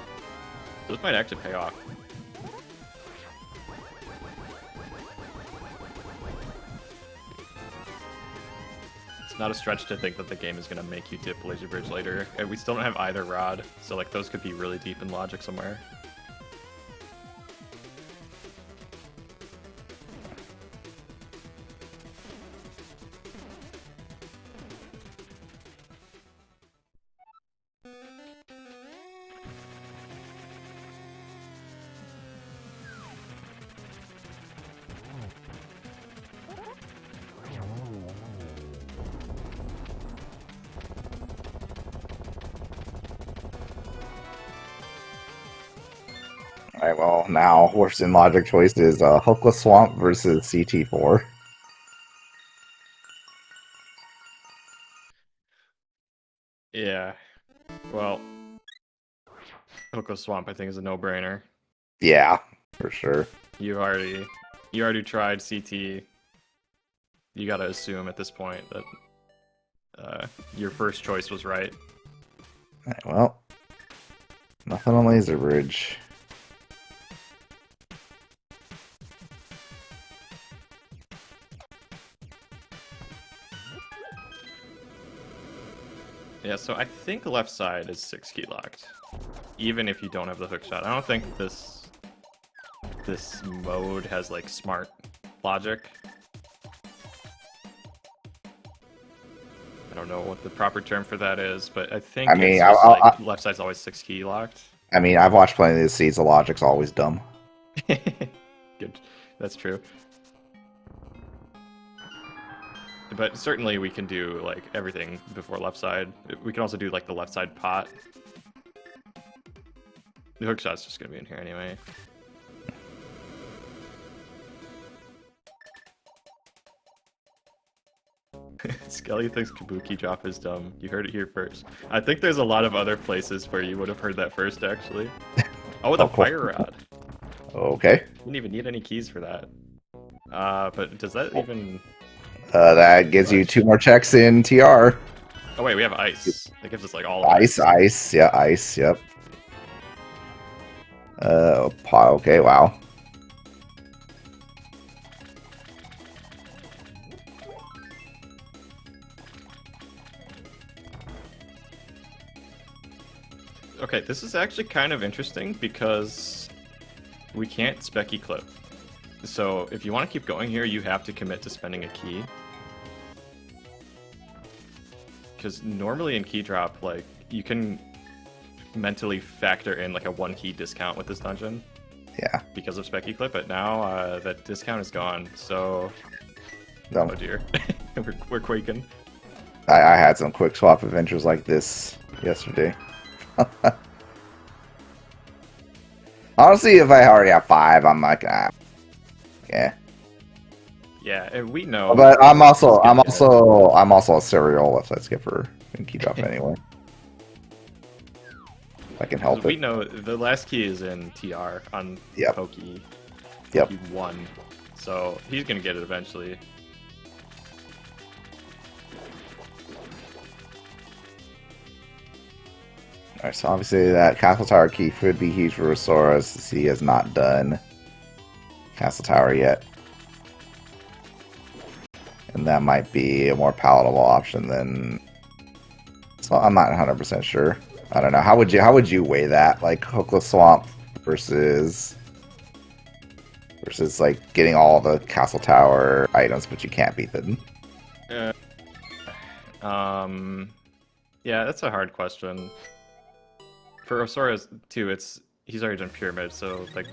This might actually pay off. It's not a stretch to think that the game is going to make you dip Laser Bridge later. And we still don't have either rod, so like those could be really deep in logic somewhere. Alright, well, now horse in logic choice is Hookless Swamp versus CT4. Yeah. Well, Hookless Swamp I think is a no-brainer. Yeah, for sure. You already tried CT. You gotta assume at this point that your first choice was right. Alright, well, nothing on Laser Bridge. Yeah, so I think left side is 6 key locked, even if you don't have the hook shot. I don't think this mode has like smart logic. I don't know what the proper term for that is, but I think it's just like left side's always 6 key locked. I mean, I've watched plenty of these seeds. The logic's always dumb. Good, that's true. But certainly we can do like everything before left side. We can also do like the left side pot. The hook shot's just gonna be in here anyway. Skelly thinks Kabuki drop is dumb. You heard it here first. I think there's a lot of other places where you would have heard that first, actually. Oh, with a fire rod. Okay. Didn't even need any keys for that. But does that even... that gives you 2 more checks in TR. Oh wait, we have ice. That gives us like all of ice. Ice, yeah, ice, yep. Pot, okay, wow. Okay, this is actually kind of interesting because we can't spec clip. So if you want to keep going here, you have to commit to spending a key. Because normally in key drop, like, you can mentally factor in like a 1 key discount with this dungeon. Yeah. Because of spec clip, but now that discount is gone, so... No. Oh dear. we're quaking. I had some quick swap adventures like this yesterday. Honestly, if I already have 5, I'm like, ah, yeah. Yeah, and we know. But I'm also a serial left side skipper in key drop anyway. If I can help it. We know the last key is in TR on Pokey. Yep. He won, so he's gonna get it eventually. Alright, so obviously that Castle Tower key could be huge for Rosora, since he has not done Castle Tower yet. And that might be a more palatable option than... So I'm not 100% sure. I don't know. How would you weigh that? Like Hookless Swamp versus like getting all the Castle Tower items, but you can't beat them. Yeah, that's a hard question. For Osora too, he's already done Pyramid, so like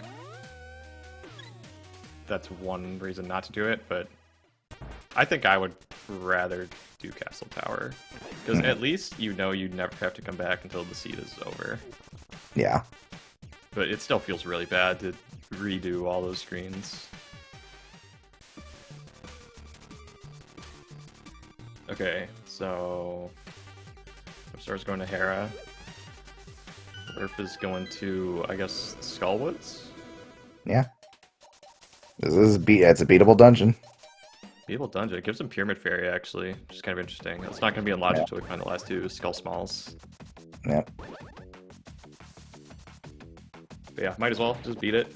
that's one reason not to do it. But I think I would rather do Castle Tower because at least you never have to come back until the seed is over. Yeah. But it still feels really bad to redo all those screens. Okay, so Upstar's going to Hera. Earth is going to, I guess, Skullwoods? Yeah. It's a beatable dungeon. Feeble Dungeon. It gives him Pyramid Fairy, actually, which is kind of interesting. It's not going to be in Logic until we find the last two Skull Smalls. Yep. But yeah, might as well just beat it.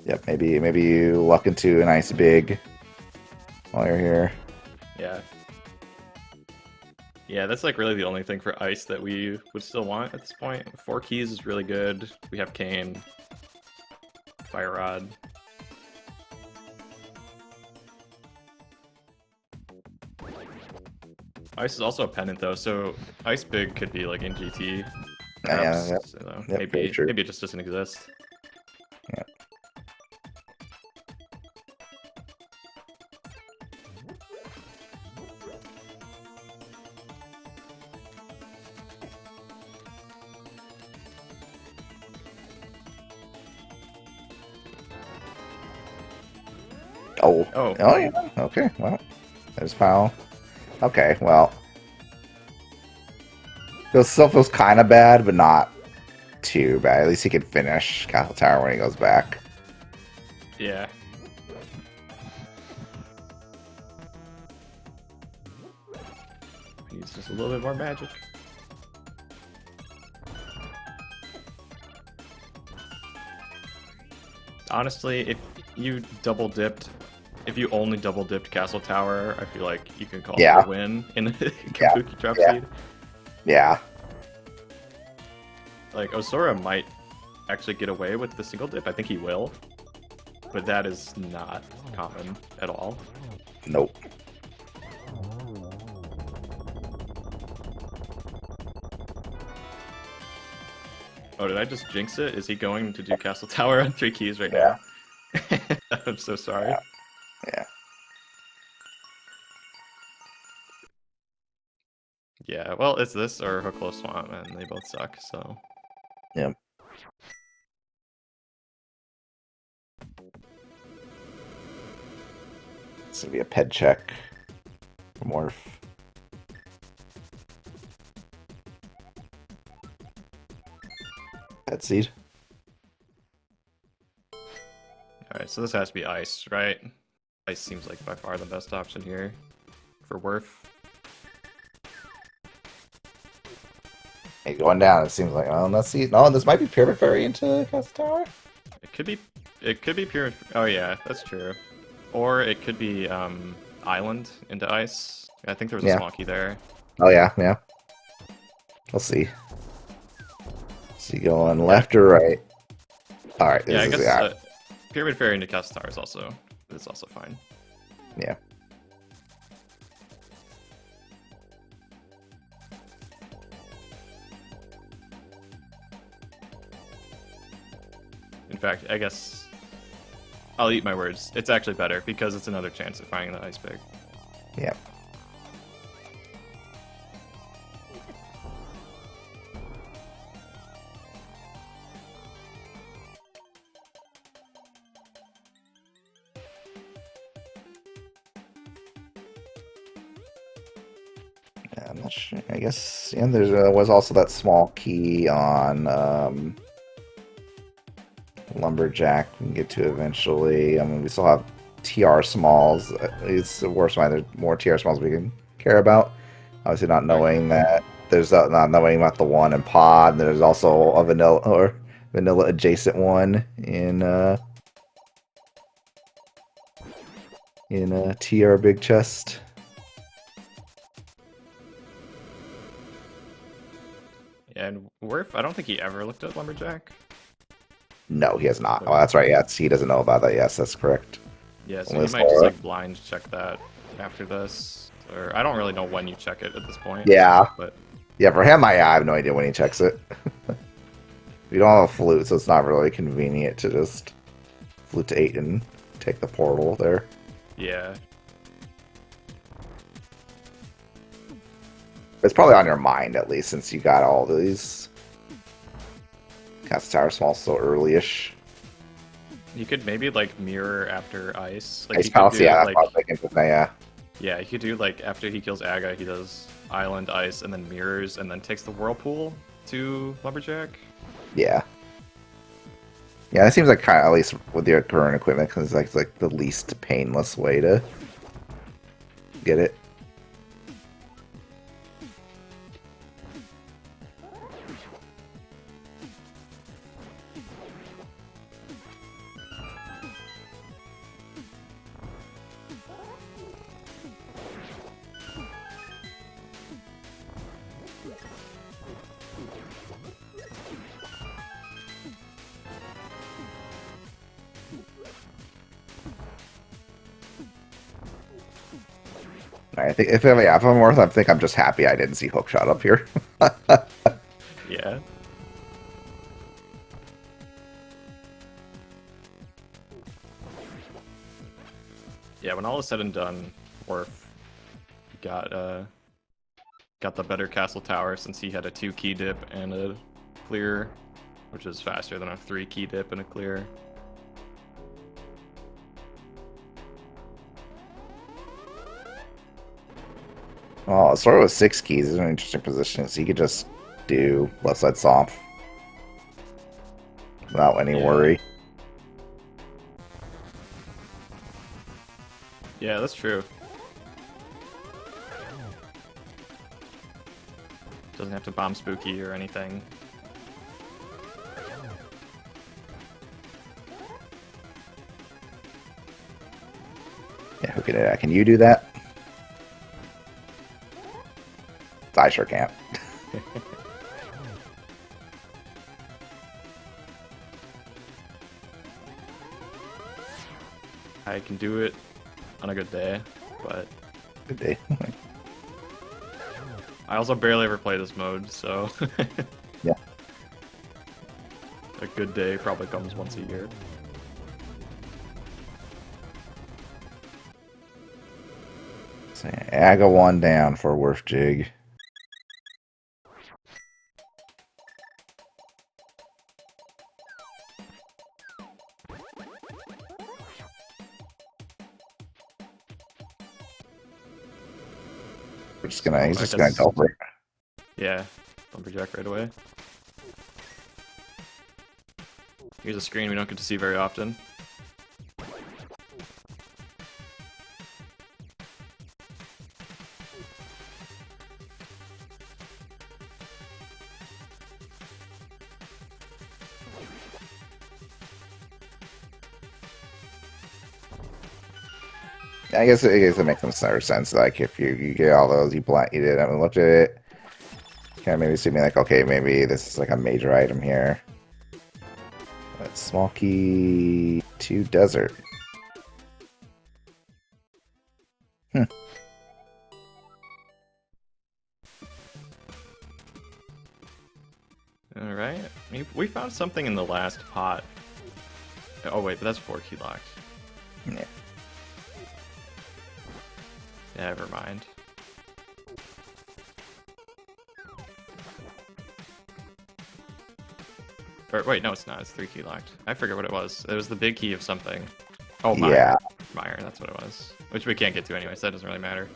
Yep, maybe you luck into a nice big while you're here. Yeah. Yeah, that's like really the only thing for ice that we would still want at this point. 4 keys is really good. We have Cane, Fire Rod. Ice is also a pendant though, so Ice Big could be like in GT. Perhaps, Yep. Yep, maybe it just doesn't exist. Yeah. Oh, yeah. Okay, well, there's foul. Okay, well, it still feels kind of bad, but not too bad. At least he can finish Castle Tower when he goes back. Yeah. He's just a little bit more magic. Honestly, if you only double dipped Castle Tower, I feel like you can call it a win in the Kabuki drop seed. Yeah. Like, Osora might actually get away with the single dip. I think he will. But that is not common at all. Nope. Oh, did I just jinx it? Is he going to do Castle Tower on 3 keys right now? I'm so sorry. Yeah. Yeah, well, it's this or Hooklow Swamp, and they both suck, so... Yep. It's gonna be a ped check. Morph. Ped seed. Alright, so this has to be Ice, right? Ice seems like by far the best option here for Worth. Hey, going down, it seems like, oh, let's see. No, this might be Pyramid Fairy into Castle Tower? It could be Pyramid... Oh yeah, that's true. Or it could be Island into Ice. I think there was a small key there. Oh yeah. We'll see. Is he going left or right? Alright, yeah, I guess Pyramid Fairy into Castle Tower is also fine. Yeah. In fact, I guess I'll eat my words. It's actually better because it's another chance at finding the Ice Big. Yeah. I'm not sure. I guess, yeah, there was also that small key on Lumberjack we can get to eventually. I mean, we still have TR smalls. It's the worst one. There's more TR smalls we can care about. Obviously, not knowing that there's not knowing about the one in Pod. There's also a vanilla adjacent one in TR big chest. And Worf, I don't think he ever looked at Lumberjack. No, he has not. Oh, that's right. Yeah, he doesn't know about that. Yes, that's correct. Yeah, so you might just like blind check that after this. Or I don't really know when you check it at this point. Yeah. But yeah, for him, I have no idea when he checks it. We don't have a flute, so it's not really convenient to just flute to 8 and take the portal there. Yeah. It's probably on your mind, at least, since you got all these Castle Tower small so early-ish. You could maybe, like, mirror after Ice. Like, Ice Palace, yeah, that's what I'm thinking. Yeah. Yeah, you could do, like, after he kills Aga, he does Island, Ice, and then mirrors, and then takes the Whirlpool to Lumberjack. Yeah. Yeah, it seems like kind of, at least with your current equipment, because it's like the least painless way to Get it? I think if I'm worth, I think I'm just happy I didn't see hookshot up here. Yeah. Yeah, when all is said and done, Worf got the better castle tower since he had a 2 key dip and a clear, which is faster than a 3 key dip and a clear. Oh, sort of with 6 keys is an interesting position, so you could just do left side soft without any worry. Yeah, that's true. Doesn't have to bomb spooky or anything. Yeah, who can do that? Can you do that? I sure can't. I can do it on a good day, but Good day. I also barely ever play this mode, so Yeah. A good day probably comes once a year. So, I got 1 down for Worf Jig. He's just gonna go for it. Yeah, lumberjack right away. Here's a screen we don't get to see very often. I guess it makes some sort of sense. Like if you get all those, you did. I mean, looked at it. Kind of maybe see me like, okay, maybe this is like a major item here. But small key to desert. Hmm. All right, we found something in the last pot. Oh wait, but that's 4 key locked. Yeah. Never mind. Or wait, no, it's not. It's 3 key locked. I forget what it was. It was the big key of something. Oh, Meyer. Yeah. Meyer, that's what it was. Which we can't get to anyway, so that doesn't really matter.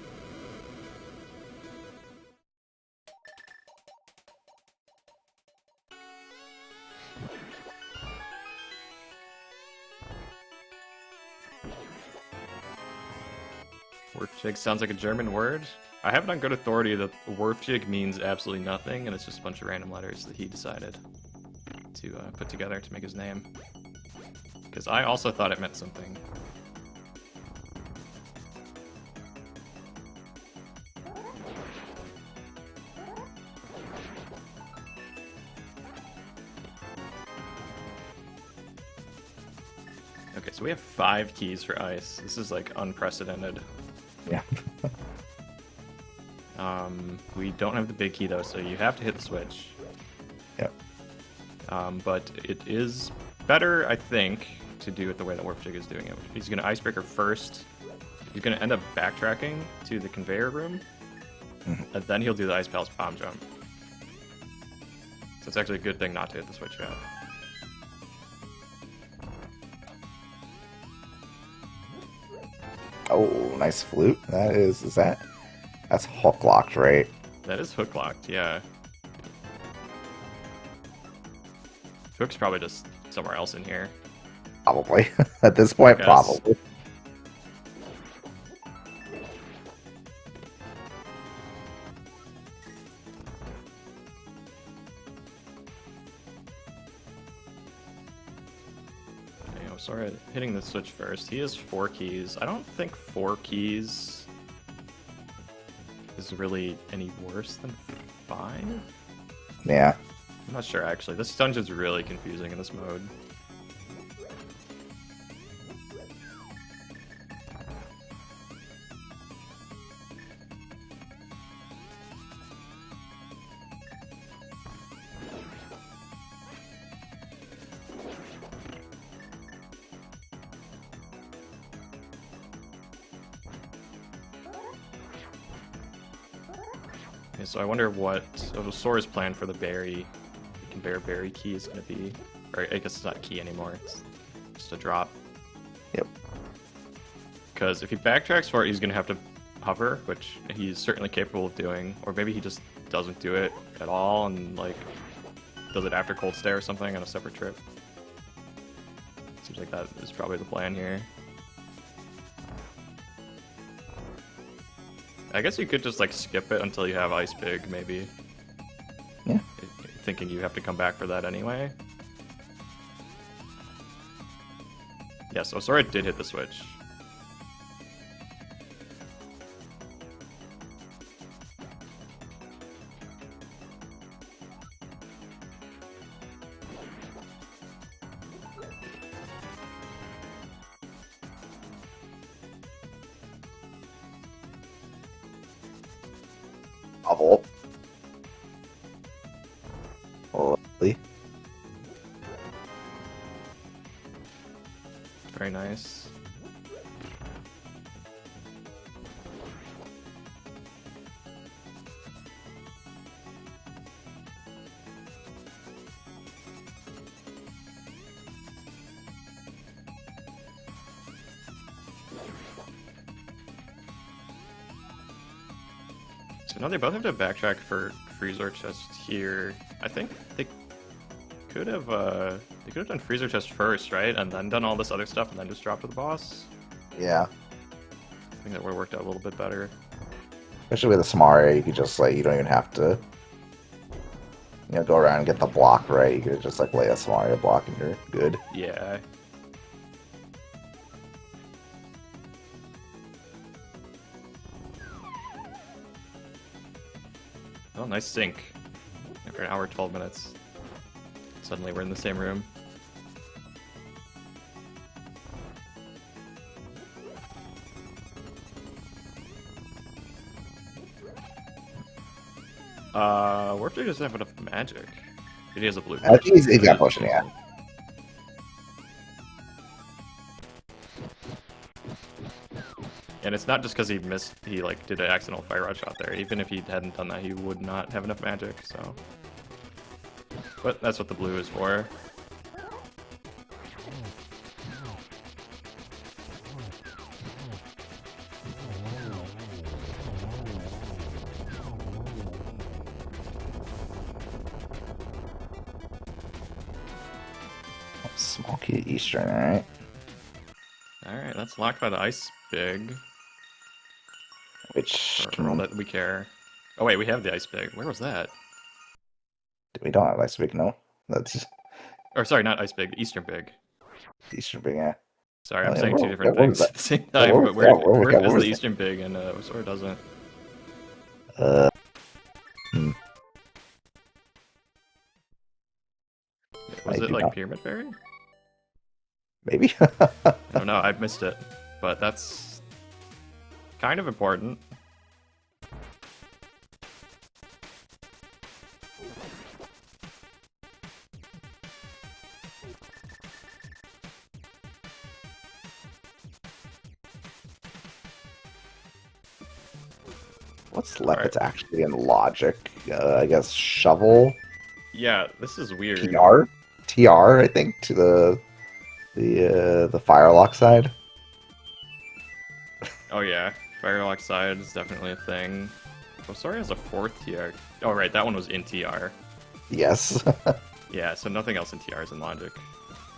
Wurfjig sounds like a German word. I have it on good authority that Wurfjig means absolutely nothing, and it's just a bunch of random letters that he decided to put together to make his name. Because I also thought it meant something. Okay, so we have 5 keys for ice. This is like unprecedented. Yeah. We don't have the big key though, so you have to hit the switch. Yep. But it is better, I think, to do it the way that Warpjig is doing it. He's going to Icebreaker first. He's going to end up backtracking to the conveyor room, and then he'll do the Ice Palace bomb jump. So it's actually a good thing not to hit the switch yet. Oh, nice flute. That's hook locked, right? That is hook locked, yeah. Hook's probably just somewhere else in here. Probably. At this point, Yes. probably. Oh, sorry, hitting the switch first. He has 4 keys. I don't think 4 keys is really any worse than 5. Yeah. I'm not sure, actually. This dungeon's really confusing in this mode. Okay, so I wonder what Sora's plan for the berry, conveyor berry key is going to be. Or I guess it's not a key anymore, it's just a drop. Yep. Because if he backtracks for it, he's going to have to hover, which he's certainly capable of doing. Or maybe he just doesn't do it at all and, like, does it after Cold Stare or something on a separate trip. Seems like that is probably the plan here. I guess you could just, like, skip it until you have Ice Big, maybe. Yeah. Thinking you have to come back for that anyway. Yeah, so Sora did hit the switch. Bubble. Lovely. Very nice. So now they both have to backtrack for Freezer Chest here. I think they could have done Freezer Chest first, right? And then done all this other stuff and then just dropped to the boss. Yeah. I think that would have worked out a little bit better. Especially with a small area, you could just, like, you don't even have to, you know, go around and get the block right. You could just, like, lay a small area block and you're good. Yeah. Oh, nice sync. After an hour, 12 minutes. Suddenly we're in the same room. Warfare doesn't have enough magic. He has a blue. I think he's got potion, yeah. And it's not just because he missed, he like did an accidental fire rod shot there. Even if he hadn't done that, he would not have enough magic, so. But that's what the blue is for. Small key Eastern, alright. Alright, that's locked by the Ice Big. Which... For all that we care. Oh wait, we have the Ice Big. Where was that? We don't have Ice Big, no. That's... Or sorry, not Ice Big, Eastern Big. Eastern Big, yeah. Sorry, Oh, I'm yeah, saying where- two different where was things at that? the same Where time, was but that? where Where is was the that? Eastern Big and Sora doesn't? Was I it do like not- Pyramid Fairy? Maybe? I don't know, I've missed it. But that's kind of important. What's left? Alright. It's actually in logic. I guess shovel, Yeah, this is weird. TR, I think, to the firelock side. Oh yeah, Firelock side is definitely a thing. Oh, sorry, has a 4th TR. Oh right, that one was in TR. Yes. Yeah, so nothing else in TR is in Logic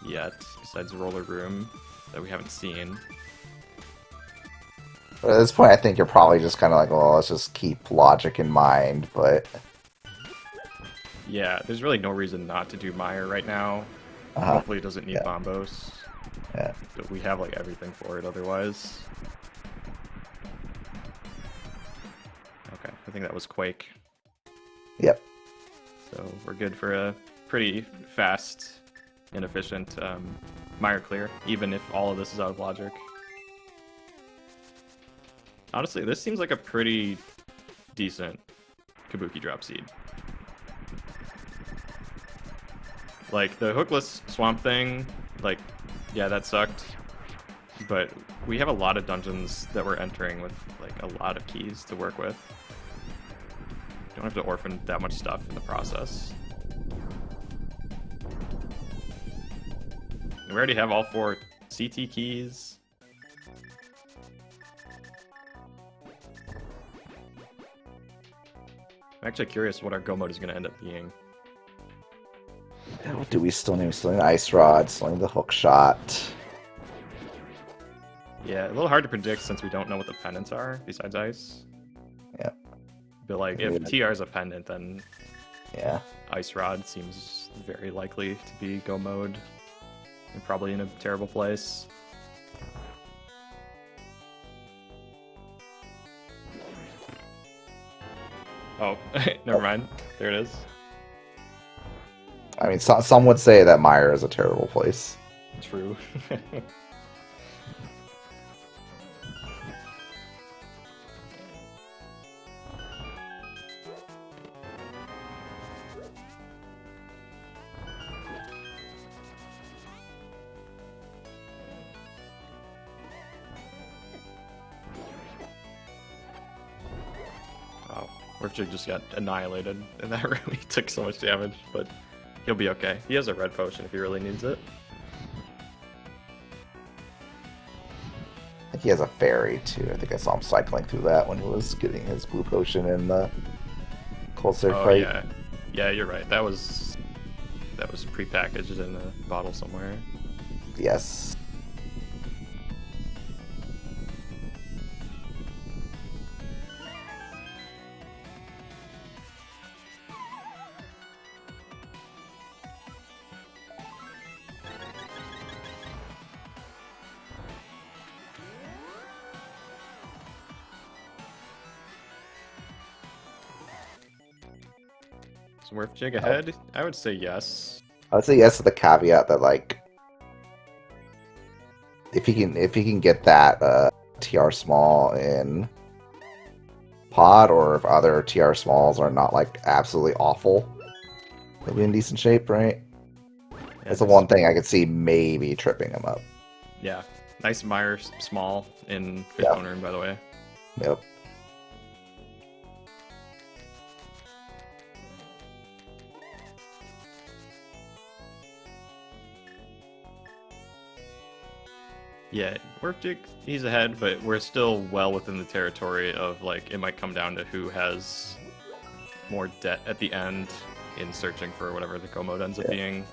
yet, besides Roller Room that we haven't seen. But at this point, I think you're probably just kind of like, well, let's just keep logic in mind. But Yeah, there's really no reason not to do Meyer right now. uh, Hopefully it doesn't need yeah. Bombos. Yeah. But we have like everything for it otherwise. Okay, I think that was Quake. Yep. So we're good for a pretty fast and efficient mire clear, even if all of this is out of logic. Honestly, this seems like a pretty decent Kabuki drop seed. Like, the hookless swamp thing, like, yeah, that sucked. But we have a lot of dungeons that we're entering with, like, a lot of keys to work with. Don't have to orphan that much stuff in the process. We already have all 4 CT keys. I'm actually curious what our go mode is going to end up being. Yeah, what do we still need? We still need Ice Rod, still need the hook shot. Yeah, a little hard to predict since we don't know what the pendants are besides ice. Yeah. But like, if TR is a pendant, then yeah, Ice Rod seems very likely to be go mode. And probably in a terrible place. Oh, never mind. There it is. I mean, some would say that Mire is a terrible place. True. Oh, Warfjig just got annihilated in that room. He took so much damage, but he'll be okay. He has a red potion if he really needs it. I think he has a fairy too. I think I saw him cycling through that when he was getting his blue potion in the Coldstone fight. Yeah, yeah, you're right. That was prepackaged in a bottle somewhere. Yes. Is Warfjig ahead? I would say yes. I would say yes to the caveat that like if he can get that TR small in pod, or if other TR smalls are not like absolutely awful, he'll be in decent shape, right? Yeah, That's the one thing I could see maybe tripping him up. Yeah, nice Mire small in Fishbone Room, by the way. Yep. Yeah, Warfjig, he's ahead, but we're still well within the territory of, like, it might come down to who has more debt at the end in searching for whatever the go mode ends up being.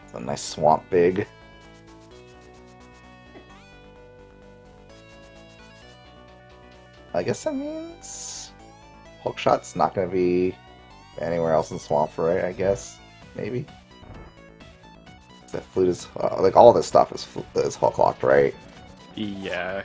It's a nice swamp big. I guess that means hookshot's not going to be anywhere else in swamp, right? I guess maybe. The flute is like all this stuff is hook locked, right? Yeah.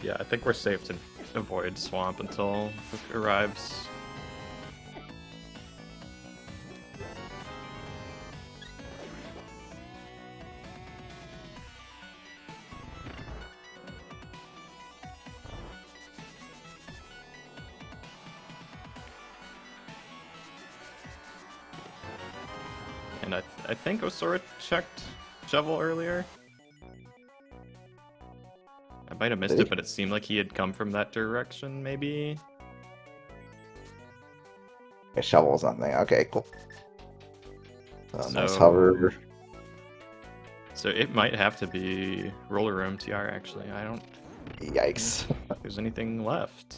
Yeah, I think we're safe to avoid swamp until Hook arrives. And I think Osora checked Shovel earlier. I might have missed it, but it seemed like he had come from that direction, maybe? Yeah, Shovel's on there. Okay, cool. Nice hover. So it might have to be Roller Room TR, actually. I don't Yikes. think there's anything left.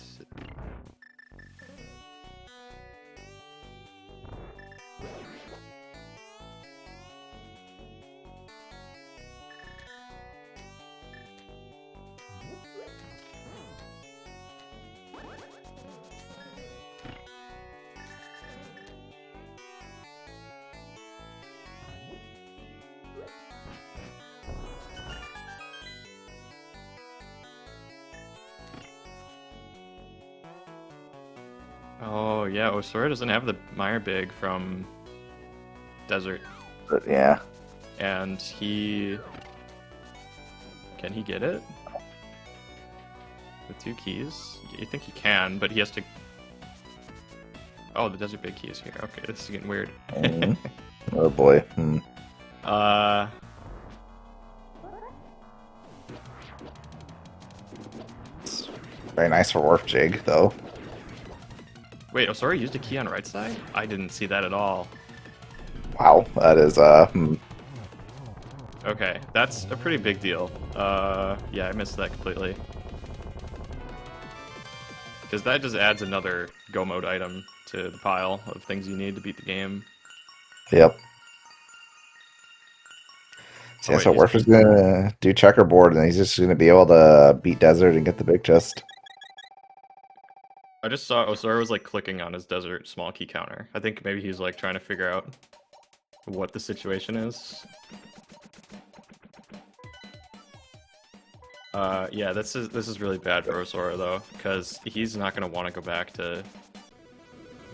yeah, Osora doesn't have the Mire Big from Desert. But yeah. And can he get it? With 2 keys? You think he can, but he has to... Oh, the Desert Big key is here. Okay, this is getting weird. Oh boy. It's very nice for Warp Jig, though. Wait, Osora used a key on right side? I didn't see that at all. Wow, that is Okay, that's a pretty big deal. Yeah, I missed that completely. Because that just adds another go mode item to the pile of things you need to beat the game. Yep. Oh, So Warp is gonna do checkerboard, and he's just gonna be able to beat Desert and get the big chest. I just saw Osora was like clicking on his Desert small key counter. I think maybe he's like trying to figure out what the situation is. Yeah, this is really bad for Osora though, because he's not gonna want to go back to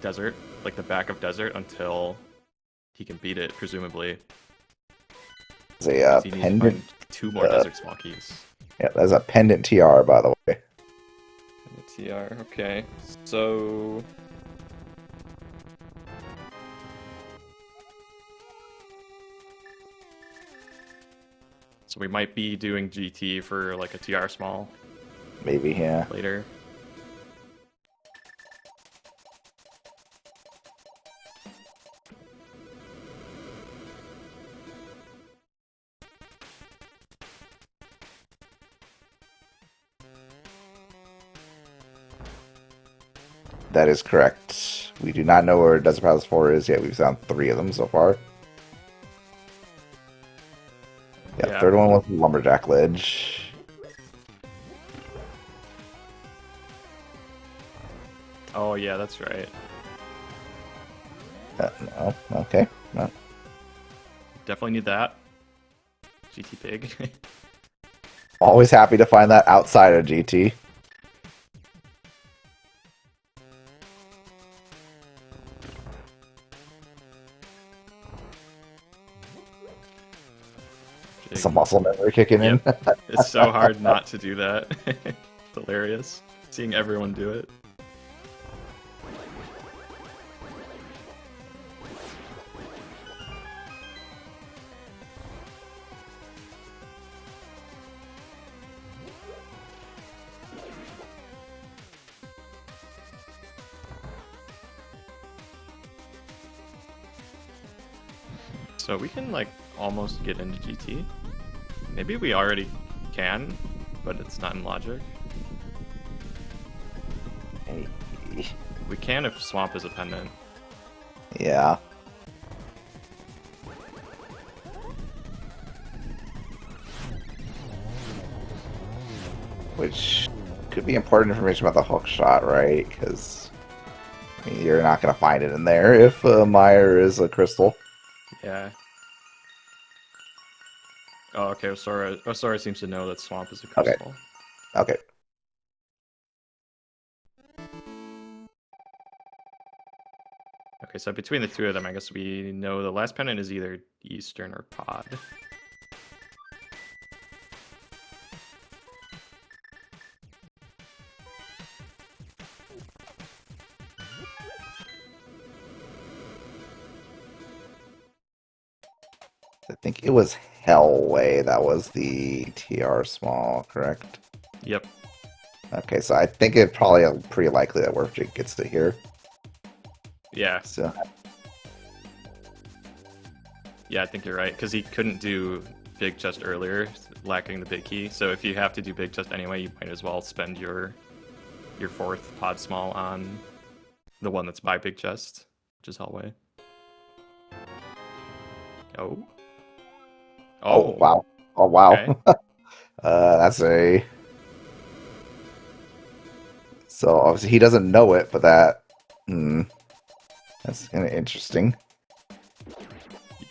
Desert, like the back of Desert, until he can beat it, presumably. There's a He needs to pendant. find 2 more Desert small keys. Yeah, there's a pendant TR, by the way. TR, okay. So... So we might be doing GT for like a TR small Maybe, yeah. later. That is correct. We do not know where Desert Palace 4 is yet. We've found 3 of them so far. Yeah, third one was Lumberjack Ledge. Oh yeah, that's right. No, okay. No. Definitely need that. GT Pig. Always happy to find that outside of GT. Some muscle memory kicking in. It's so hard not to do that. It's hilarious. Seeing everyone do it. So we can like almost get into GT. Maybe we already can, but it's not in logic. Hey. We can if Swamp is a pendant. Yeah. Which could be important information about the hook shot, right? Because I mean, you're not going to find it in there if Meyer is a crystal. Yeah. Oh, okay. Osora seems to know that Swamp is a crystal. Okay. Okay, so between the 2 of them, I guess we know the last pendant is either Eastern or Pod. I think it was Hellway that was the TR small, correct? Yep. Okay, so I think it's probably pretty likely that Warpjig gets it here. Yeah. So. Yeah, I think you're right, because he couldn't do Big Chest earlier, lacking the big key. So if you have to do Big Chest anyway, you might as well spend your 4th Pod Small on the one that's by Big Chest, which is Hellway. Oh. Oh wow. Oh wow. Okay. That's a... So obviously he doesn't know it, but that... That's kind of interesting.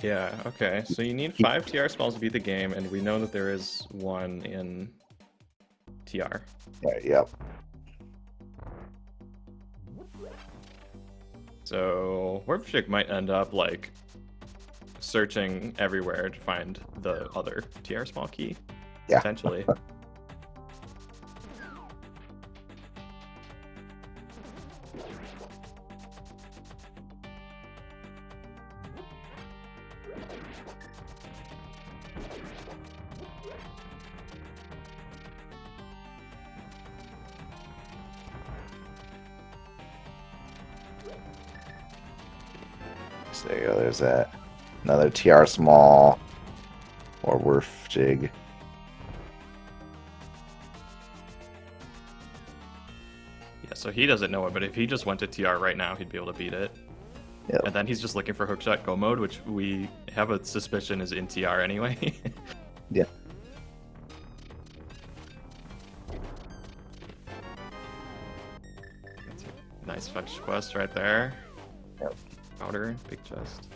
Yeah, okay. So you need 5 TR smalls to beat the game, and we know that there is one in TR. Yeah, yep. So Warpchick might end up like searching everywhere to find the other TR small key. Yeah. Potentially. So there you go, there's that. Another TR small or Werf jig. Yeah, so he doesn't know it, but if he just went to TR right now, he'd be able to beat it. Yep. And then he's just looking for hookshot go mode, which we have a suspicion is in TR anyway. Yeah. That's a nice fetch quest right there. Yep. Powder, big chest.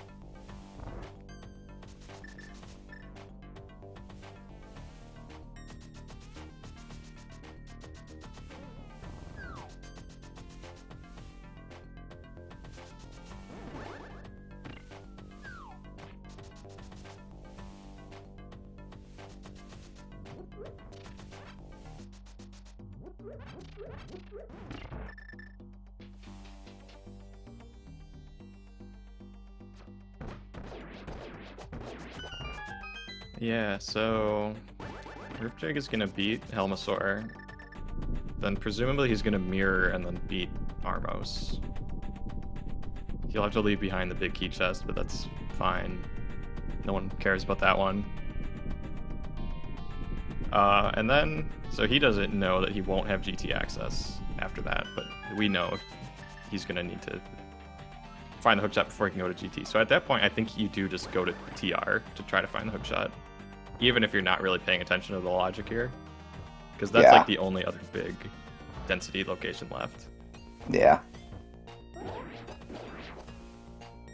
Yeah, so Ripjig is gonna beat Helmasaur. Then presumably he's gonna mirror and then beat Armos. He'll have to leave behind the big key chest, but that's fine. No one cares about that one. And then, so he doesn't know that he won't have GT access after that, but we know he's gonna need to find the hookshot before he can go to GT. So at that point, I think you do just go to TR to try to find the hookshot, even if you're not really paying attention to the logic here, because that's like the only other big density location left. Yeah.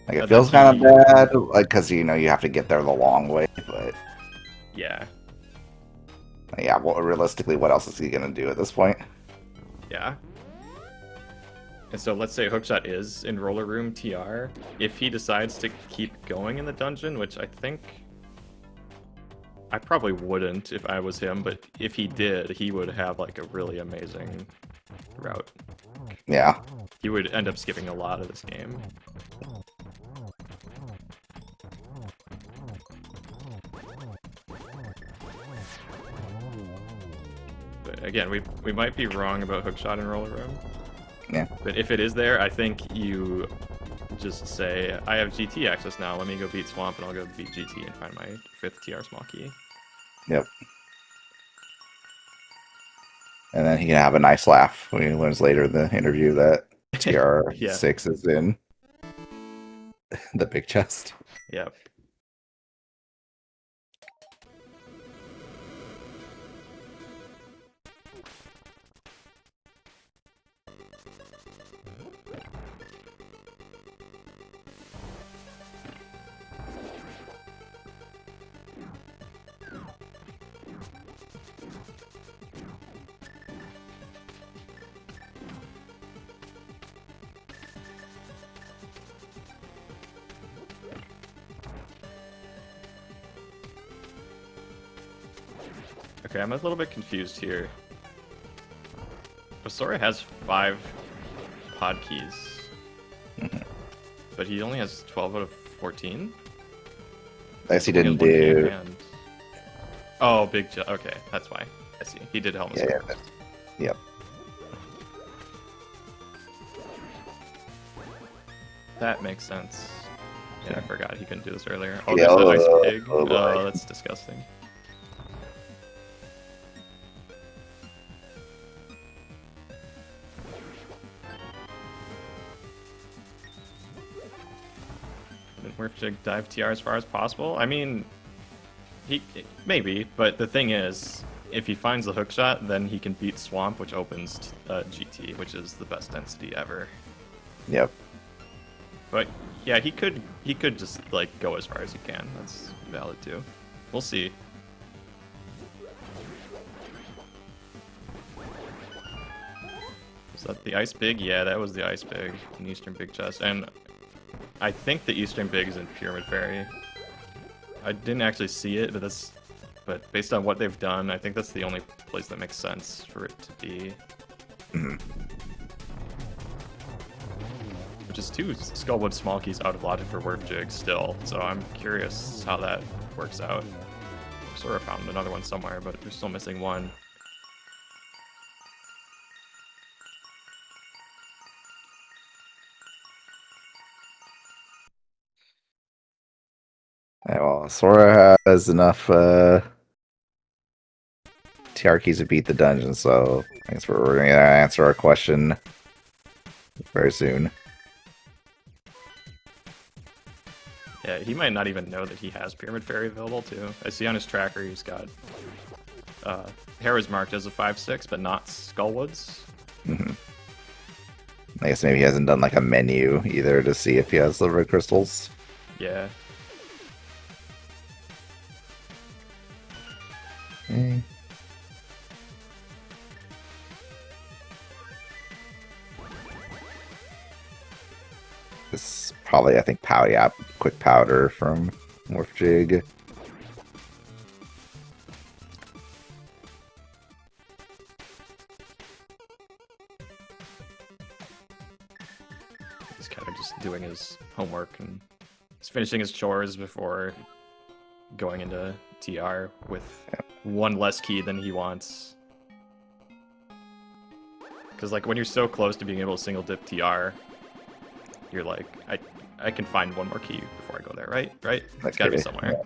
Like it feels kind of bad, like because you have to get there the long way, but yeah. Yeah, well, realistically, what else is he gonna do at this point? Yeah. And so let's say hookshot is in roller room TR. If he decides to keep going in the dungeon, which I think I probably wouldn't if I was him, but if he did, he would have like a really amazing route. Yeah. He would end up skipping a lot of this game. But again, we might be wrong about hookshot in roller room. Yeah. But if it is there, I think you just say, I have GT access now, let me go beat Swamp, and I'll go beat GT and find my 5th TR small key. Yep. And then he can have a nice laugh when he learns later in the interview that TR6 is in the big chest. Yep. Okay, I'm a little bit confused here. Osora has 5 pod keys, but he only has 12 out of 14? I guess he didn't do... Oh, okay, that's why. I see. He did helmet. Yeah, yep. That makes sense. Yeah, I forgot he couldn't do this earlier. Oh, there's that ice pig. Oh, that's disgusting. Werfjig dive TR as far as possible. I mean, maybe, but the thing is, if he finds the hookshot, then he can beat Swamp, which opens GT, which is the best density ever. Yep. But yeah, he could just like go as far as he can. That's valid too. We'll see. that the Ice Big? Yeah, that was the Ice Big in Eastern Big Chest. And I think the Eastern Big is in Pyramid Fairy. I didn't actually see it, but based on what they've done, I think that's the only place that makes sense for it to be. Which is 2 Skullwood small keys out of logic for Werf Jig still, so I'm curious how that works out. Sort of found another one somewhere, but we're still missing one. Yeah, well, Sora has enough TR keys to beat the dungeon, so I guess we're going to answer our question very soon. Yeah, he might not even know that he has Pyramid Fairy available, too. I see on his tracker he's got Hera's marked as a 5/6, but not Skullwoods. I guess maybe he hasn't done like a menu either to see if he has the red crystals. Yeah. This probably, I think, quick powder from Morph Jig. He's kind of just doing his homework and he's finishing his chores before going into TR with one less key than he wants. Because like when you're so close to being able to single dip TR, you're like, I can find one more key before I go there, right? Right? It's gotta be somewhere.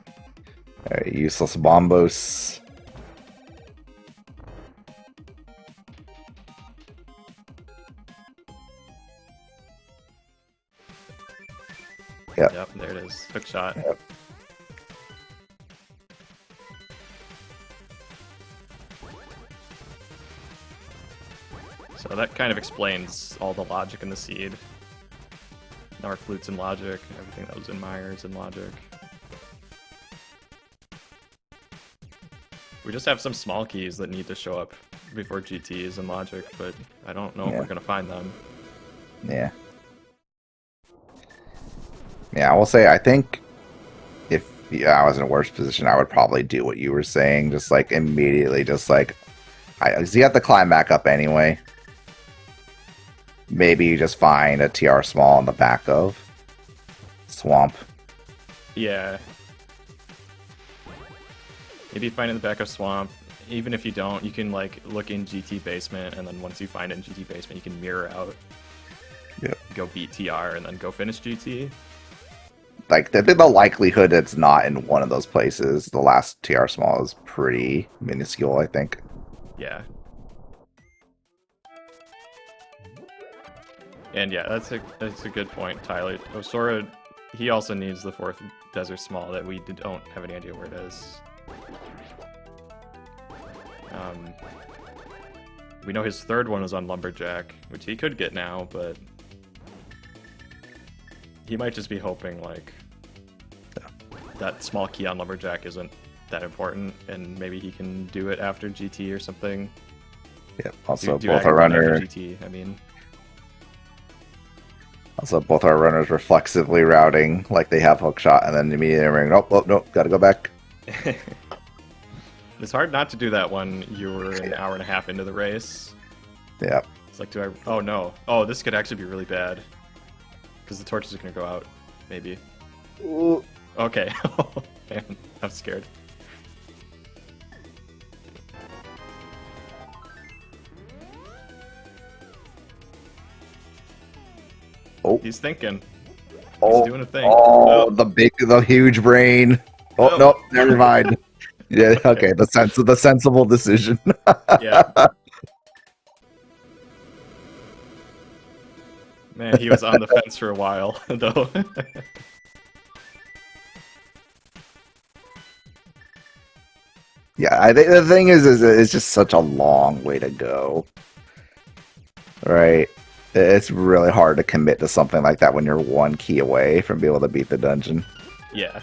Alright, useless bombos. Yep, there it is. Hook shot. Yep. So that kind of explains all the logic in the seed. Now our flutes in logic, everything that was in Myers in logic. We just have some small keys that need to show up before GTs in logic, but I don't know if we're gonna find them. Yeah. Yeah, I will say, I think if I was in a worse position, I would probably do what you were saying. Just like immediately, just like, because you have to climb back up anyway. Maybe you just find a TR small in the back of Swamp. Yeah. Maybe you find it in the back of Swamp. Even if you don't, you can like look in GT basement, and then once you find it in GT basement, you can mirror out. Yep. Go beat TR and then go finish GT. Like the likelihood it's not in one of those places, the last TR small is pretty minuscule, I think. Yeah. And yeah, that's a good point, Tyler. Osora, he also needs the 4th Desert Small that we don't have any idea where it is. We know his 3rd one is on Lumberjack, which he could get now, but he might just be hoping like that small key on Lumberjack isn't that important, and maybe he can do it after GT or something. Yep. Also, do both our runner. GT, I mean. Also, both our runners reflexively routing like they have hookshot, and then immediately ring. Oh, nope, gotta go back. It's hard not to do that when you were an hour and a half into the race. Yeah. It's like, oh no. Oh, this could actually be really bad. Because the torches are gonna go out, maybe. Ooh. Okay. Man, I'm scared. Oh. He's thinking. Oh. He's doing a thing. Oh, the huge brain. Oh, nope, never mind. Yeah, okay, the sensible decision. Yeah. Man, he was on the fence for a while, though. Yeah, I think the thing is it's just such a long way to go. Right? It's really hard to commit to something like that when you're one key away from being able to beat the dungeon. Yeah.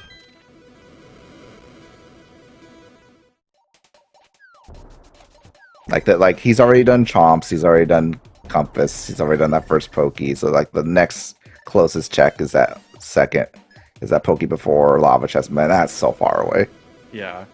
Like that, like he's already done chomps, he's already done compass. He's already done that first pokey. So like the next closest check is that second. Is that pokey before lava chest? Man, that's so far away. Yeah.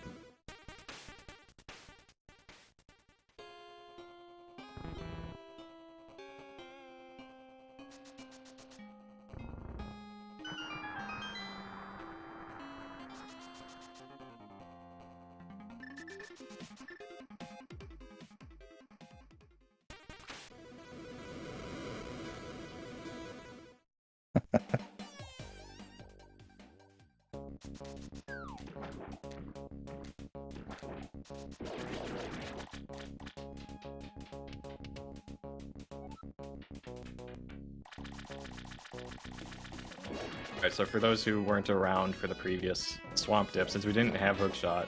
Alright, so for those who weren't around for the previous swamp dip, since we didn't have hookshot,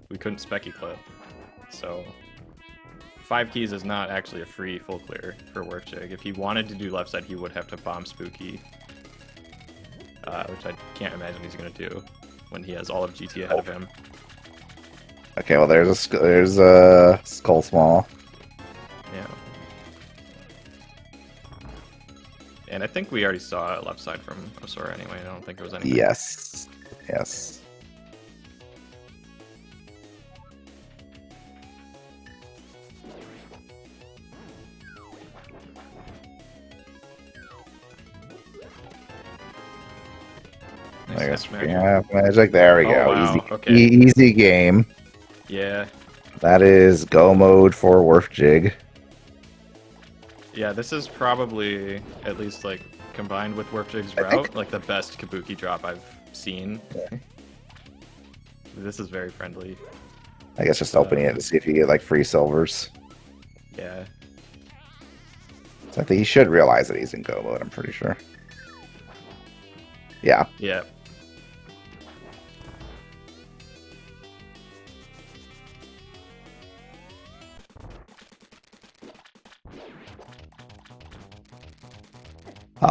we couldn't specky clip. So 5 keys is not actually a free full clear for Werfjig. If he wanted to do left side, he would have to bomb Spooky, which I can't imagine he's going to do when he has all of GT ahead of him. Okay, well there's a skull small. Yeah. And I think we already saw left side from Osora anyway. I don't think it was anything. Yes. Yes. Nice I guess snap magic. There we Oh, go. wow. Easy, Okay. easy game. Yeah. That is go mode for Werfjig. Yeah, this is probably, at least like combined with Werfjig's I route, think- like the best Kabuki drop I've seen. Yeah. This is very friendly. I guess just opening it to see if you get like free silvers. Yeah. So I think he should realize that he's in go mode. I'm pretty sure. Yeah. Yeah.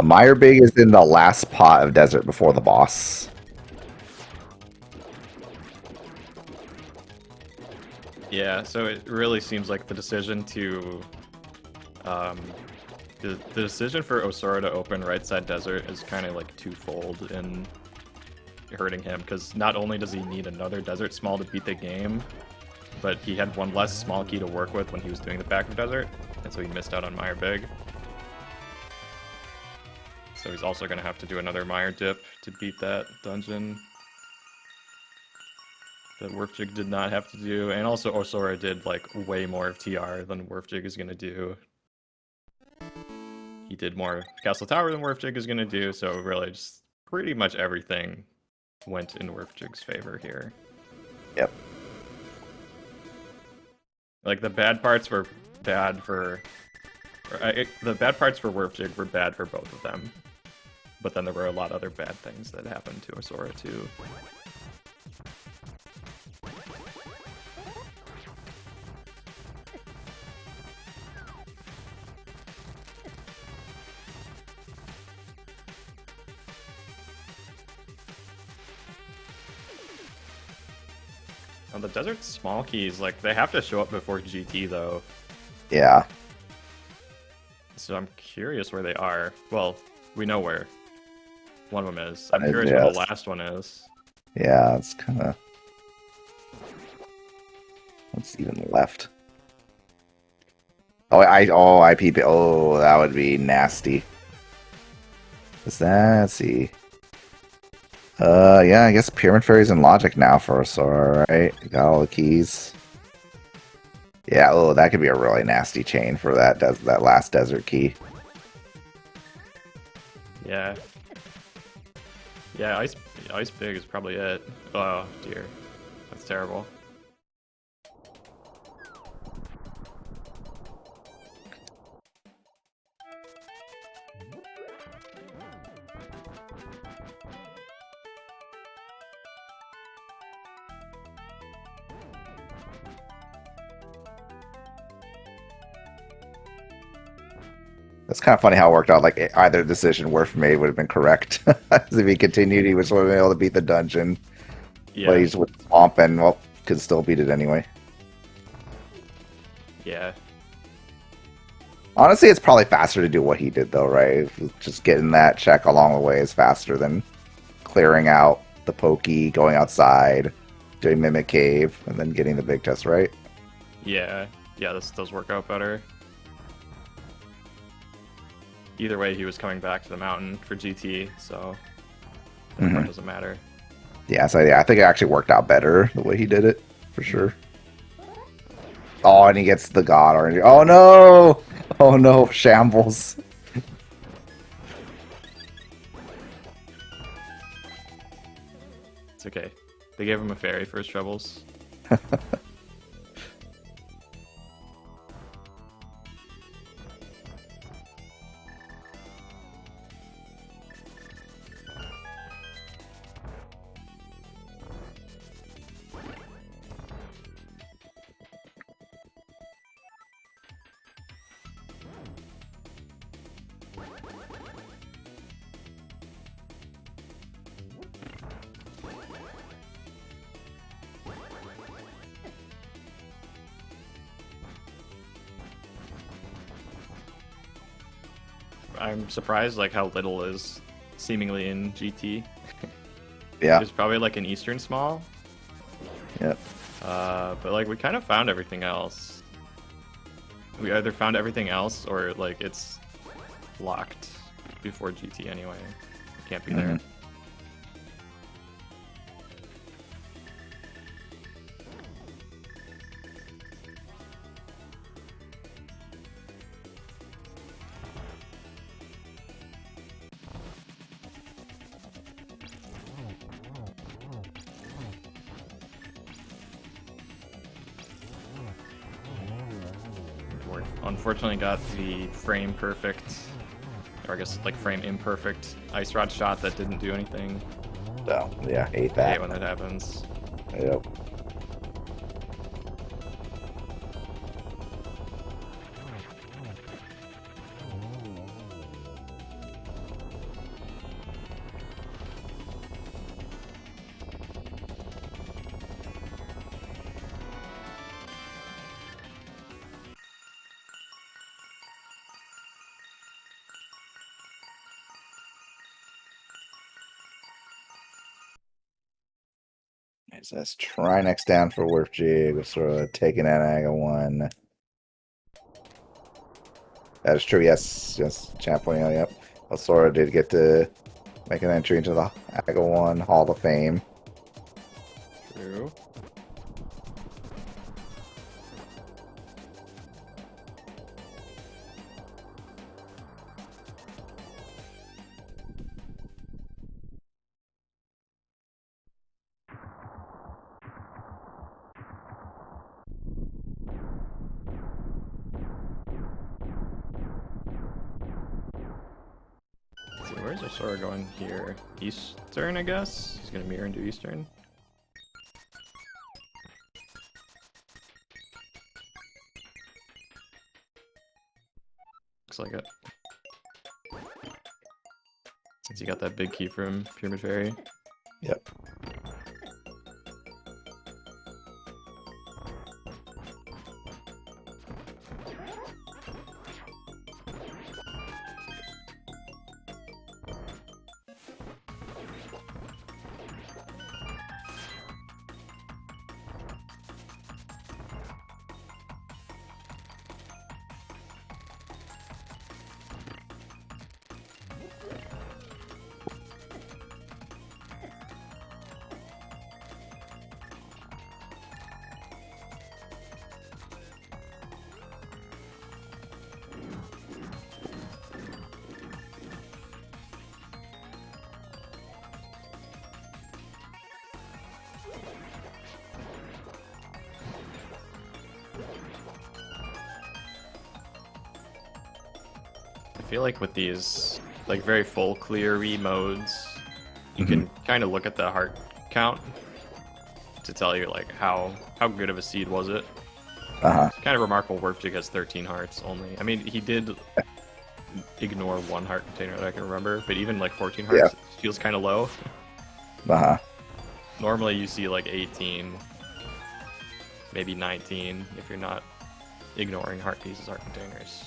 Meyerbeek is in the last pot of desert before the boss. Yeah, so it really seems like the decision to the decision for Osora to open right side desert is kind of like twofold in hurting him, because not only does he need another desert small to beat the game, but he had one less small key to work with when he was doing the back of desert, and so he missed out on Meyerbeek. So he's also going to have to do another Meyer dip to beat that dungeon that Werfjig did not have to do. And also Osora did like way more of TR than Werfjig is going to do. He did more Castle Tower than Werfjig is going to do, so really just pretty much everything went in Werfjig's favor here. Yep. Like the bad parts were bad for... the bad parts for Werfjig were bad for both of them. But then there were a lot of other bad things that happened to Osora too. The desert small keys, like, they have to show up before GT, though. Yeah. So I'm curious where they are. Well, we know where one of them is. I'm Yes. curious where the last one is. Yeah, it's kind of... What's even left? Oh, IPP. Oh, that would be nasty. What's that? Let's see. Yeah, I guess Pyramid Fairy's in Logic now for Osora, right? Got all the keys. Yeah, oh, that could be a really nasty chain for that that last desert key. Yeah. Yeah, Ice Big is probably it. Oh, dear. That's terrible. It's kind of funny how it worked out. Like either decision Werf made would have been correct. If he continued, he would have been able to beat the dungeon. Yeah. But he's with Swamp and well, could still beat it anyway. Yeah. Honestly, it's probably faster to do what he did, though, right? Just getting that check along the way is faster than clearing out the pokey, going outside, doing Mimic Cave, and then getting the big test, right? Yeah, yeah, this does work out better. Either way, he was coming back to the mountain for GT, so that part doesn't matter. Yeah, so yeah, I think it actually worked out better the way he did it, for sure. Oh, and he gets the God Orange. Oh no! Oh no, shambles. It's okay. They gave him a fairy for his troubles. I'm surprised like how little is seemingly in GT. Yeah. There's probably like an Eastern small. Yep. But like we kind of found everything else. We either found everything else or like it's locked before GT anyway. It can't be there. Unfortunately got the frame perfect, or I guess like frame imperfect ice rod shot that didn't do anything. So, yeah, hate I that. hate when that happens. Yep. So let's try next down for Warp Jig. We're sort of taking that Aga one. That is true, yes. Yes, Champ pointing out, yep. Sora did get to make an entry into the Aga 1 Hall of Fame. True. So where's Osora going here? Eastern, I guess? He's gonna mirror into Eastern. Looks like it. Since you got that big key from Pyramid Fairy. Yep. I feel like with these like very full clear-y modes, you can kind of look at the heart count to tell you like how good of a seed was it. It's kind of remarkable Warpjig has 13 hearts only. I mean, he did ignore one heart container that I can remember, but even like 14 hearts feels kind of low. Normally you see like 18, maybe 19 if you're not ignoring heart pieces, heart containers.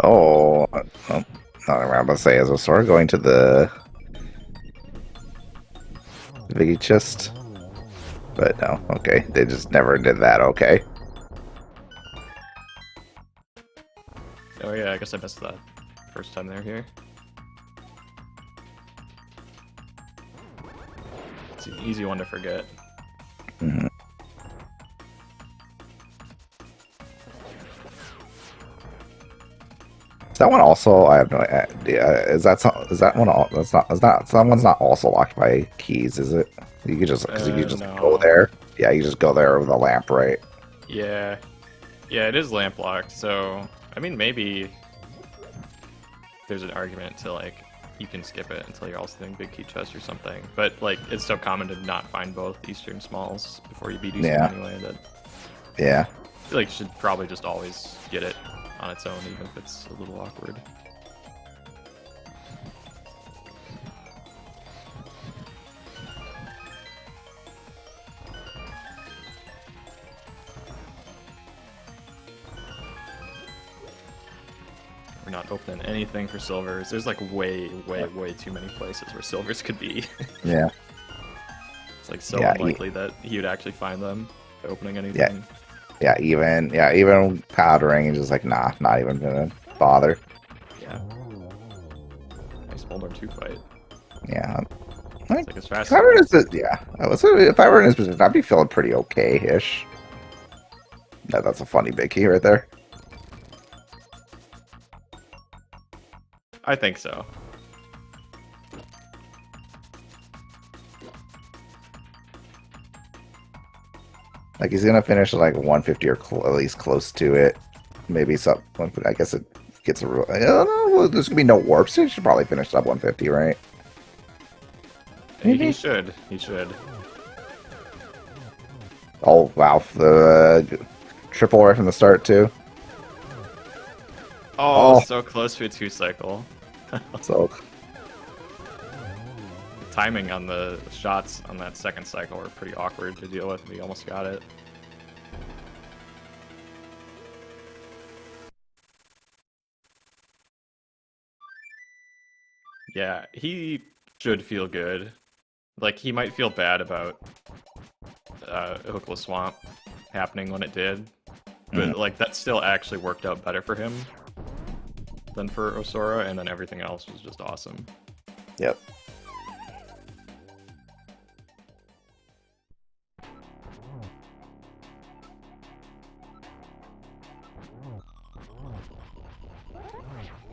Oh, not around to say, is Osora going to the Viggy chest? But no, okay. They just never did that, okay. Oh yeah, I guess I missed that first time they're here. It's an easy one to forget. Mm-hmm. Is that one also? I have no idea. Is that one? Someone's not also locked by keys, is it? You could just No. go there. Yeah, you just go there with a lamp, right? Yeah, yeah, it is lamp locked. So I mean, maybe there's an argument to like you can skip it until you're also doing big key chest or something. But like, it's so common to not find both Eastern smalls before you beat Eastern anyway that Yeah. I feel like you should probably just always get it on its own, even if it's a little awkward. We're not opening anything for silvers. There's like way too many places where silvers could be. Yeah. It's like so unlikely that he would actually find them by opening anything. Yeah, even powdering and just like, nah, not even gonna bother. Yeah. Nice Moldorm 2 fight. Yeah. It's like as fast if I were in his position, I'd be feeling pretty okay-ish. That's a funny big key right there. I think so. Like, he's gonna finish at like 150 or at least close to it. Maybe some. I guess it gets a real. I don't know. Well, there's gonna be no warps. He should probably finish up 150, right? He should. He should. Oh wow, the triple right from the start too. Oh, so close to a 2-cycle. So the timing on the shots on that second cycle were pretty awkward to deal with. We almost got it. Yeah, he should feel good. Like, he might feel bad about Hookless Swamp happening when it did. But, like, that still actually worked out better for him than for Osora, and then everything else was just awesome. Yep.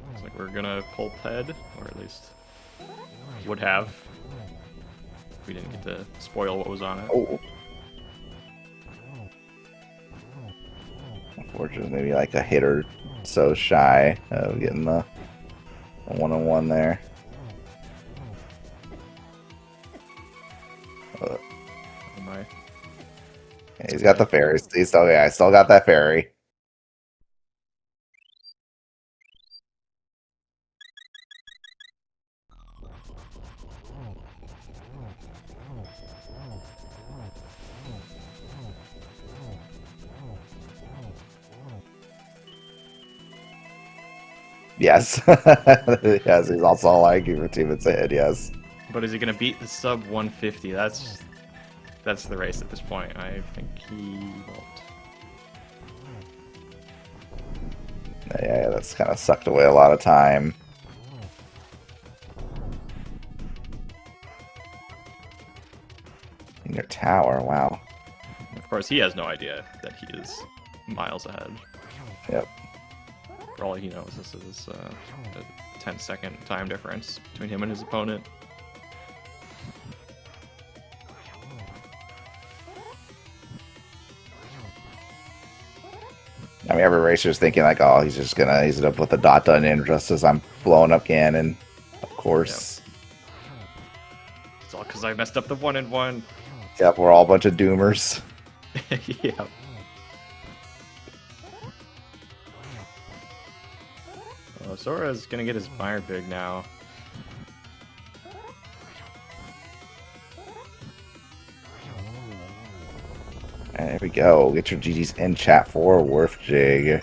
Looks like we're gonna pull Ped, or at least would have. If we didn't get to spoil what was on it. Oh. Unfortunately, maybe like a hit or so shy of getting the one-on-one there. Oh my. Yeah, he's got the fairy. I still got that fairy. Yes. Yes, he's also like for team it's a hit, yes. But is he gonna beat the sub 150? That's the race at this point. I think he won't. Yeah, that's kind of sucked away a lot of time. In your tower, wow. Of course, he has no idea that he is miles ahead. Yep. For all he knows, this is a 10-second time difference between him and his opponent. I mean, every racer's thinking like, oh, he's gonna put the dot done in just as I'm blowing up Ganon. Of course. Yep. It's all because I messed up the 1-in-1. Yep, we're all a bunch of doomers. Yep. Oh, Sora's gonna get his fire big now. And there we go. Get your GGs in chat for Worf Jig.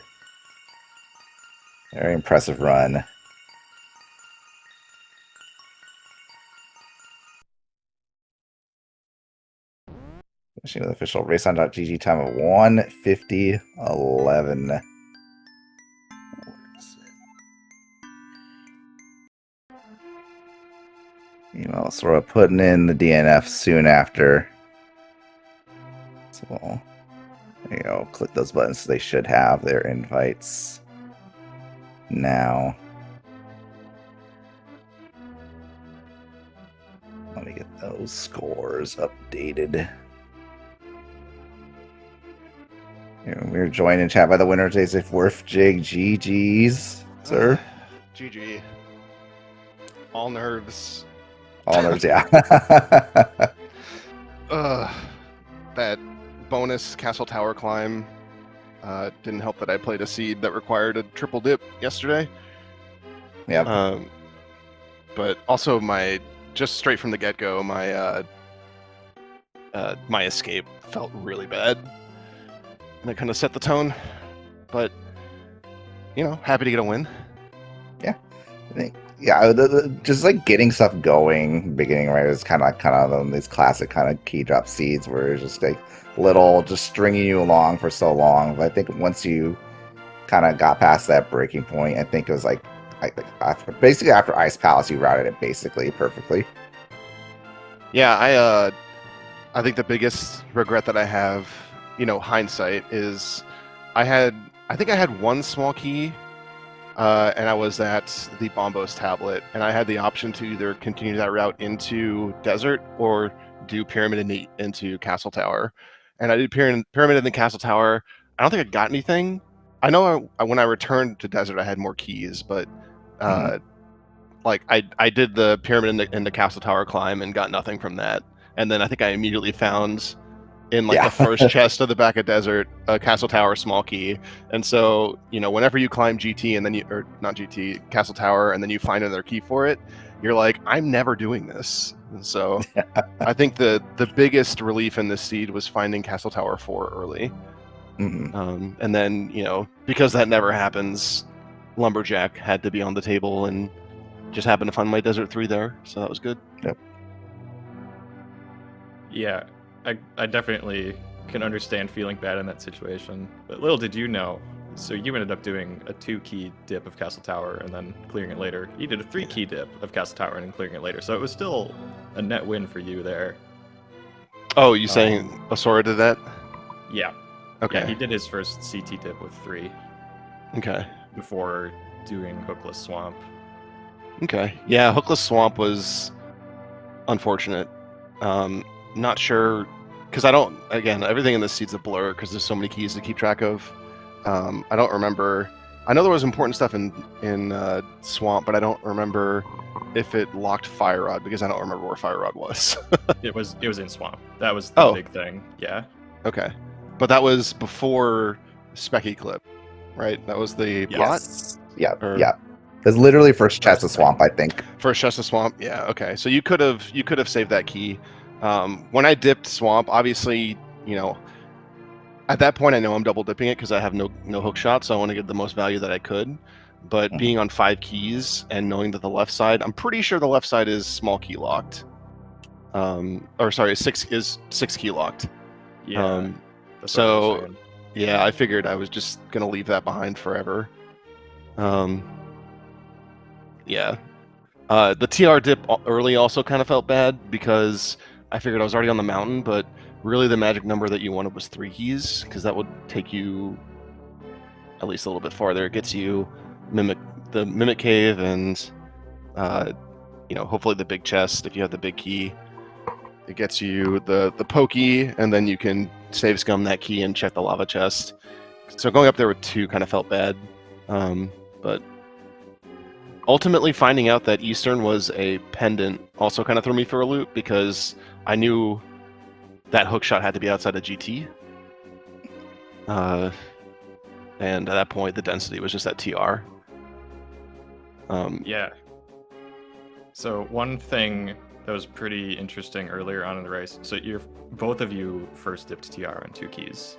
Very impressive run. Finishing with official raceon.gg time of 1:50:11. Meanwhile, sort of putting in the DNF soon after. So, there you go. Click those buttons. They should have their invites now. Let me get those scores updated. We're joined in chat by the winner today, if Worth Jig GG's, sir. GG. All nerves. All nerves, yeah. That bonus castle tower climb didn't help that I played a seed that required a triple dip yesterday. Yeah. But also just straight from the get-go, my escape felt really bad. And it kind of set the tone. But, happy to get a win. Yeah. I think, just like getting stuff going, beginning, right, is kind of these classic kind of key drop seeds where it's just like just stringing you along for so long. But I think once you kind of got past that breaking point, I think it was after Ice Palace, you routed it basically perfectly. Yeah, I think the biggest regret that I have, hindsight, is I think I had one small key, and I was at the Bombos tablet, and I had the option to either continue that route into Desert or do Pyramid into Castle Tower. And I did Pyramid in the Castle Tower. I don't think I got anything. I know when I returned to Desert, I had more keys, but I did the Pyramid in the Castle Tower climb and got nothing from that. And then I think I immediately found in the first chest of the back of Desert a Castle Tower small key. And so, whenever you climb GT and then not GT, Castle Tower, and then you find another key for it, you're like, I'm never doing this. And so I think the biggest relief in this seed was finding Castle Tower 4 early. Mm-hmm. And then, because that never happens, Lumberjack had to be on the table and just happened to find my Desert 3 there. So that was good. Yep. Yeah, I definitely can understand feeling bad in that situation. But little did you know, so you ended up doing a 2-key dip of Castle Tower and then clearing it later. You did a 3-key dip of Castle Tower and then clearing it later. So it was still a net win for you there. Oh, you saying Asura did that? Yeah. Okay. Yeah, he did his first CT dip with 3. Okay. Before doing Hookless Swamp. Okay. Yeah, Hookless Swamp was unfortunate. Not sure, because everything in this seed's a blur because there's so many keys to keep track of. I don't remember. I know there was important stuff in Swamp, but I don't remember if it locked Fire Rod because I don't remember where Fire Rod was. It was in Swamp. That was the big thing. Yeah. Okay. But that was before Specky Clip, right? That was the plot? Yeah. Yeah. It was literally first chest of Swamp, I think. First chest of Swamp, yeah, okay. So you could have saved that key. When I dipped Swamp, obviously, at that point I know I'm double dipping it because I have no hook shot, so I want to get the most value that I could. But being on 5 keys and knowing that the left side, I'm pretty sure the left side is small key locked. Is 6 key locked. Yeah. So yeah, I figured I was just gonna leave that behind forever. Yeah. The TR dip early also kind of felt bad because I figured I was already on the mountain, but really the magic number that you wanted was 3 keys because that would take you at least a little bit farther. It gets you the Mimic Cave and hopefully the big chest if you have the big key. It gets you the pokey, and then you can save scum that key and check the lava chest. So going up there with 2 kind of felt bad, but ultimately finding out that Eastern was a pendant also kind of threw me for a loop because I knew that hookshot had to be outside of GT. And at that point, the density was just at TR. Yeah. So one thing that was pretty interesting earlier on in the race. So both of you first dipped TR on 2 keys.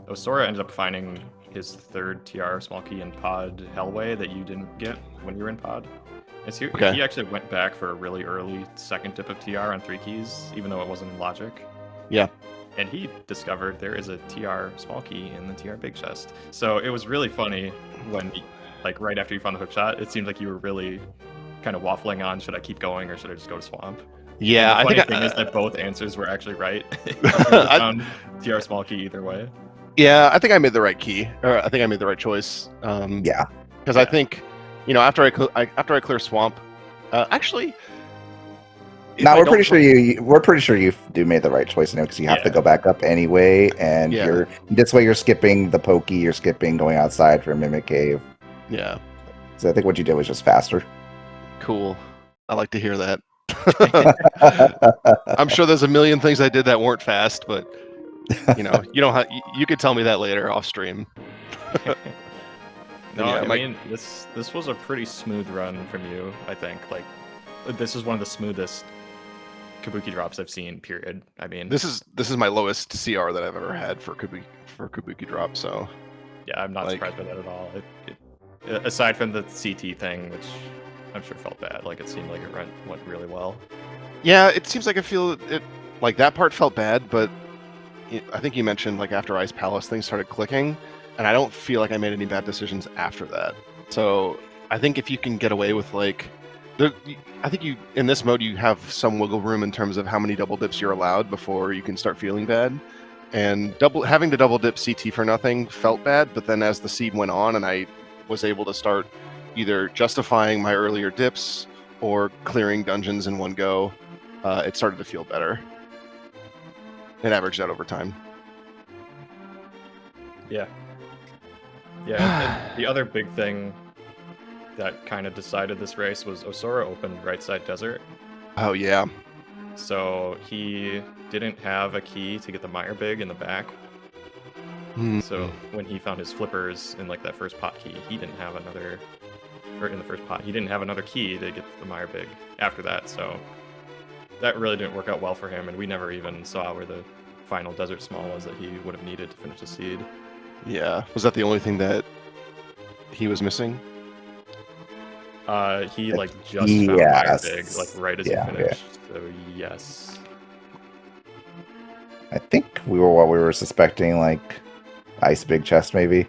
Osora ended up finding his third TR small key in Pod Hellway that you didn't get when you were in Pod. Okay. He actually went back for a really early second dip of TR on 3 keys, even though it wasn't in logic. Yeah. And he discovered there is a TR small key in the TR big chest. So it was really funny when, like, right after you found the hook shot, it seemed like you were really kind of waffling on, should I keep going or should I just go to swamp? Yeah, And the I think funny thing is that both answers were actually right. You found TR small key either way. Yeah, I think I made the right key, or I think I made the right choice. Yeah. Because I think, you know, after I clear swamp, actually. No, we're pretty sure you do made the right choice now because you have to go back up anyway, and Yeah. this way you're skipping the pokey, you're skipping going outside for a mimic cave. Yeah. So I think what you did was just faster. Cool. I like to hear that. I'm sure there's a million things I did that weren't fast, but you know, you could tell me that later off stream. No, Yeah, I mean this was a pretty smooth run from you. I think like this is one of the smoothest Kabuki drops I've seen. Period. I mean, this is my lowest CR that I've ever had for Kabuki drop. So yeah, I'm not surprised by that at all. Aside from the CT thing, which I'm sure felt bad. Like it seemed like it went really well. Yeah, it seems like it like that part felt bad, but I think you mentioned like after Ice Palace things started clicking, and I don't feel like I made any bad decisions after that. So I think if you can get away with like, I think you in this mode you have some wiggle room in terms of how many double dips you're allowed before you can start feeling bad. And having to double dip CT for nothing felt bad, but then as the seed went on and I was able to start either justifying my earlier dips or clearing dungeons in one go, it started to feel better. It averaged out over time. Yeah. Yeah. And the other big thing that kind of decided this race was Osora opened right side desert. Oh yeah. So he didn't have a key to get the Meyer big in the back. So when he found his flippers in like that first pot key, he didn't have another, or in the first pot, he didn't have another key to get the Meyer big after that. So that really didn't work out well for him, and we never even saw where the final desert small was that he would have needed to finish the seed. Yeah. Was that the only thing that he was missing? He like just found Meyer big, like right as he finished. So yes. I think we were what we were suspecting, like ice big chest maybe.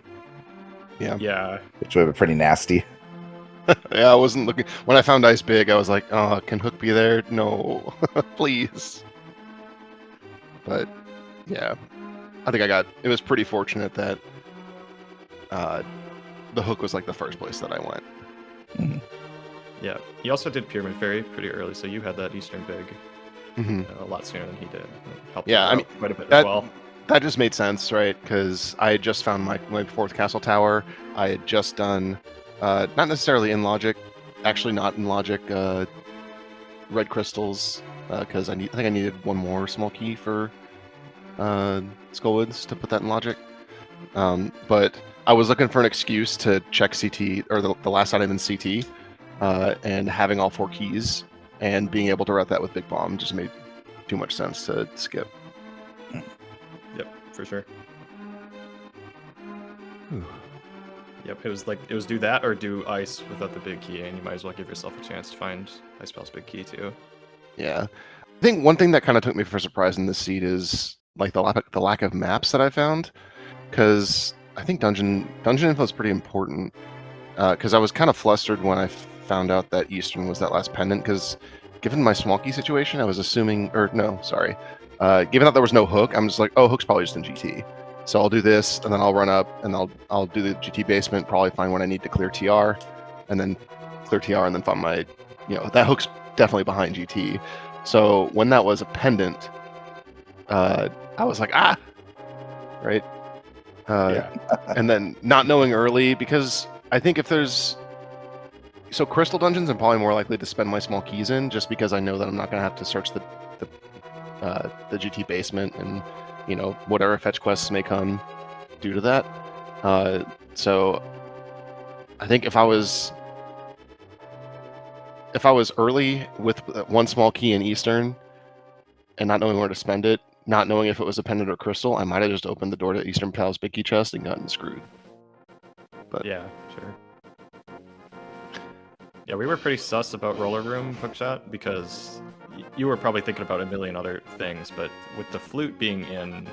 Yeah. Which would have been pretty nasty. Yeah, I wasn't looking. When I found ice big, I was like, "Oh, can Hook be there? No, please." But yeah, I think it was pretty fortunate that the Hook was like the first place that I went. Mm-hmm. Yeah, he also did Pyramid Fairy pretty early, so you had that Eastern big a lot sooner than he did. Helped I mean, quite a bit as well. That just made sense, right? Because I had just found my fourth castle tower. I had just done, not necessarily in logic, actually not in logic, red crystals, because I think I needed one more small key for Skullwoods to put that in logic. But I was looking for an excuse to check CT, or the last item in CT, and having all 4 keys and being able to route that with Big Bomb just made too much sense to skip. Yep, for sure. Ooh. Yep, it was do that or do ice without the big key, and you might as well give yourself a chance to find Ice Spell's big key too. Yeah, I think one thing that kind of took me for surprise in this seed is like the lack of maps that I found, because I think dungeon info is pretty important. Because I was kind of flustered when I found out that Eastern was that last pendant, because given my small key situation, I was assuming, given that there was no Hook, I'm just like, oh, Hook's probably just in GT. So I'll do this, and then I'll run up, and I'll do the GT basement, probably find what I need to clear TR, and then clear TR, and then find my, that Hook's definitely behind GT. So when that was a pendant, I was like, right? And then not knowing early, because I think if there's... So crystal dungeons, I'm probably more likely to spend my small keys in, just because I know that I'm not going to have to search the GT basement and, whatever fetch quests may come due to that. So I think if I was early with one small key in Eastern and not knowing where to spend it, not knowing if it was a pendant or crystal, I might have just opened the door to Eastern Palace Big Key Chest and gotten screwed. But Yeah, sure. Yeah, we were pretty sus about roller room hookshot because you were probably thinking about a million other things, but with the flute being in,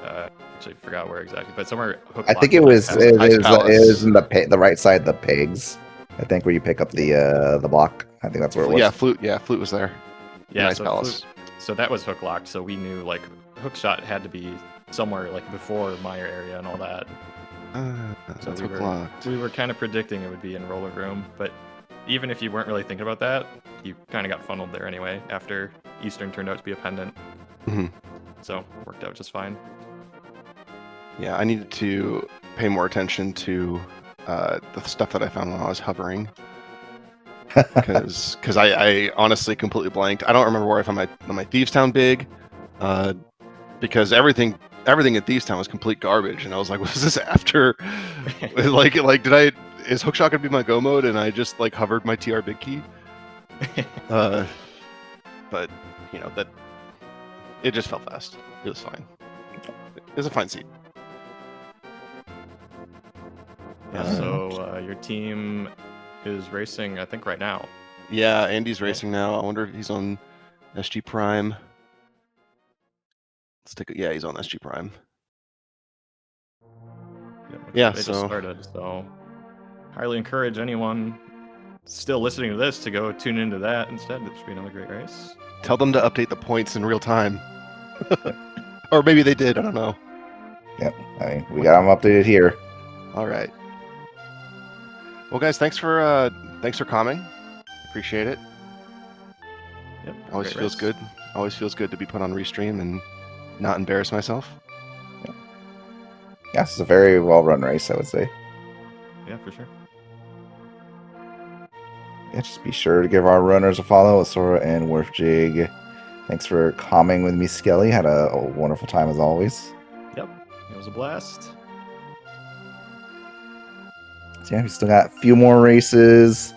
actually forgot where exactly, but somewhere hook. I think it was Palace. it Ice is Palace. in the right side of the pegs. I think where you pick up the block. I think that's where it was. Yeah, flute. Yeah, flute was there. Yeah, Ice so Palace. so that was hook locked. So we knew like hookshot had to be somewhere like before Meyer area and all that. So That's we hook were locked. we were kind of predicting it would be in roller room, but even if you weren't really thinking about that, you kind of got funneled there anyway. After Eastern turned out to be a pendant, Mhm. so it worked out just fine. Yeah, I needed to pay more attention to the stuff that I found when I was hovering. Because I honestly completely blanked. I don't remember where I found my Thieves Town big, because everything at Thieves Town was complete garbage, and I was like, was this after? like is hookshot gonna be my go mode? And I just like hovered my TR big key. But you know that it just fell fast. It was fine. It was a fine seat. Yeah, so your team is racing, I think, right now. Yeah, Andy's racing now. I wonder if he's on SG Prime. Let's take a, yeah, he's on SG Prime. Yeah, they so just started. So highly encourage anyone still listening to this to go tune into that instead. It should be another great race. tell them to update the points in real time. Or maybe they did. I don't know. Yep. I mean, we got them updated here. All right. Well, guys, thanks for coming. Appreciate it. Yep, Always great feels race. good. Always feels good to be put on restream and not embarrass myself. Yeah, it's a very well run race, I would say. Yeah, for sure. Yeah, just be sure to give our runners a follow, Asura and Werfjig. Thanks for calming with me, Skelly. Had a wonderful time as always. Yep, it was a blast. So yeah, we still got a few more races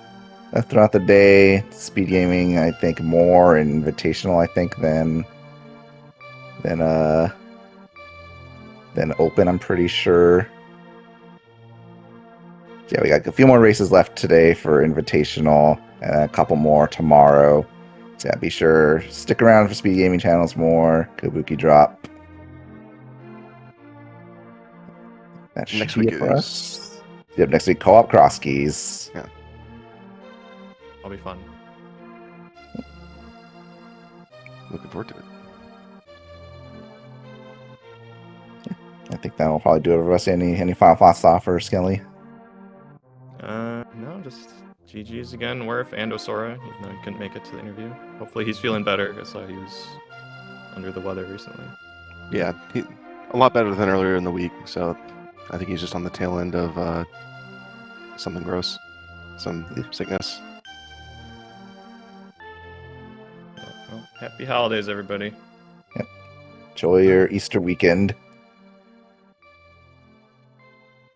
left throughout the day. Speed gaming, I think, more and invitational, I think, than open, I'm pretty sure. Yeah, we got a few more races left today for invitational and a couple more tomorrow. So yeah, be sure stick around for Speed Gaming channels more. Kabuki drop. That should Next be week it for is- us. Yep, next week co-op cross keys. Yeah. That'll be fun. Looking forward to it. I think that'll probably do it for us. Any final thoughts to offer, Skelly? No, just GG's again, Werf and Osora, even though he couldn't make it to the interview. Hopefully he's feeling better. I saw he was under the weather recently. Yeah, a lot better than earlier in the week. So I think he's just on the tail end of something gross, some sickness. Yeah, well, happy holidays, everybody. Enjoy your Easter weekend.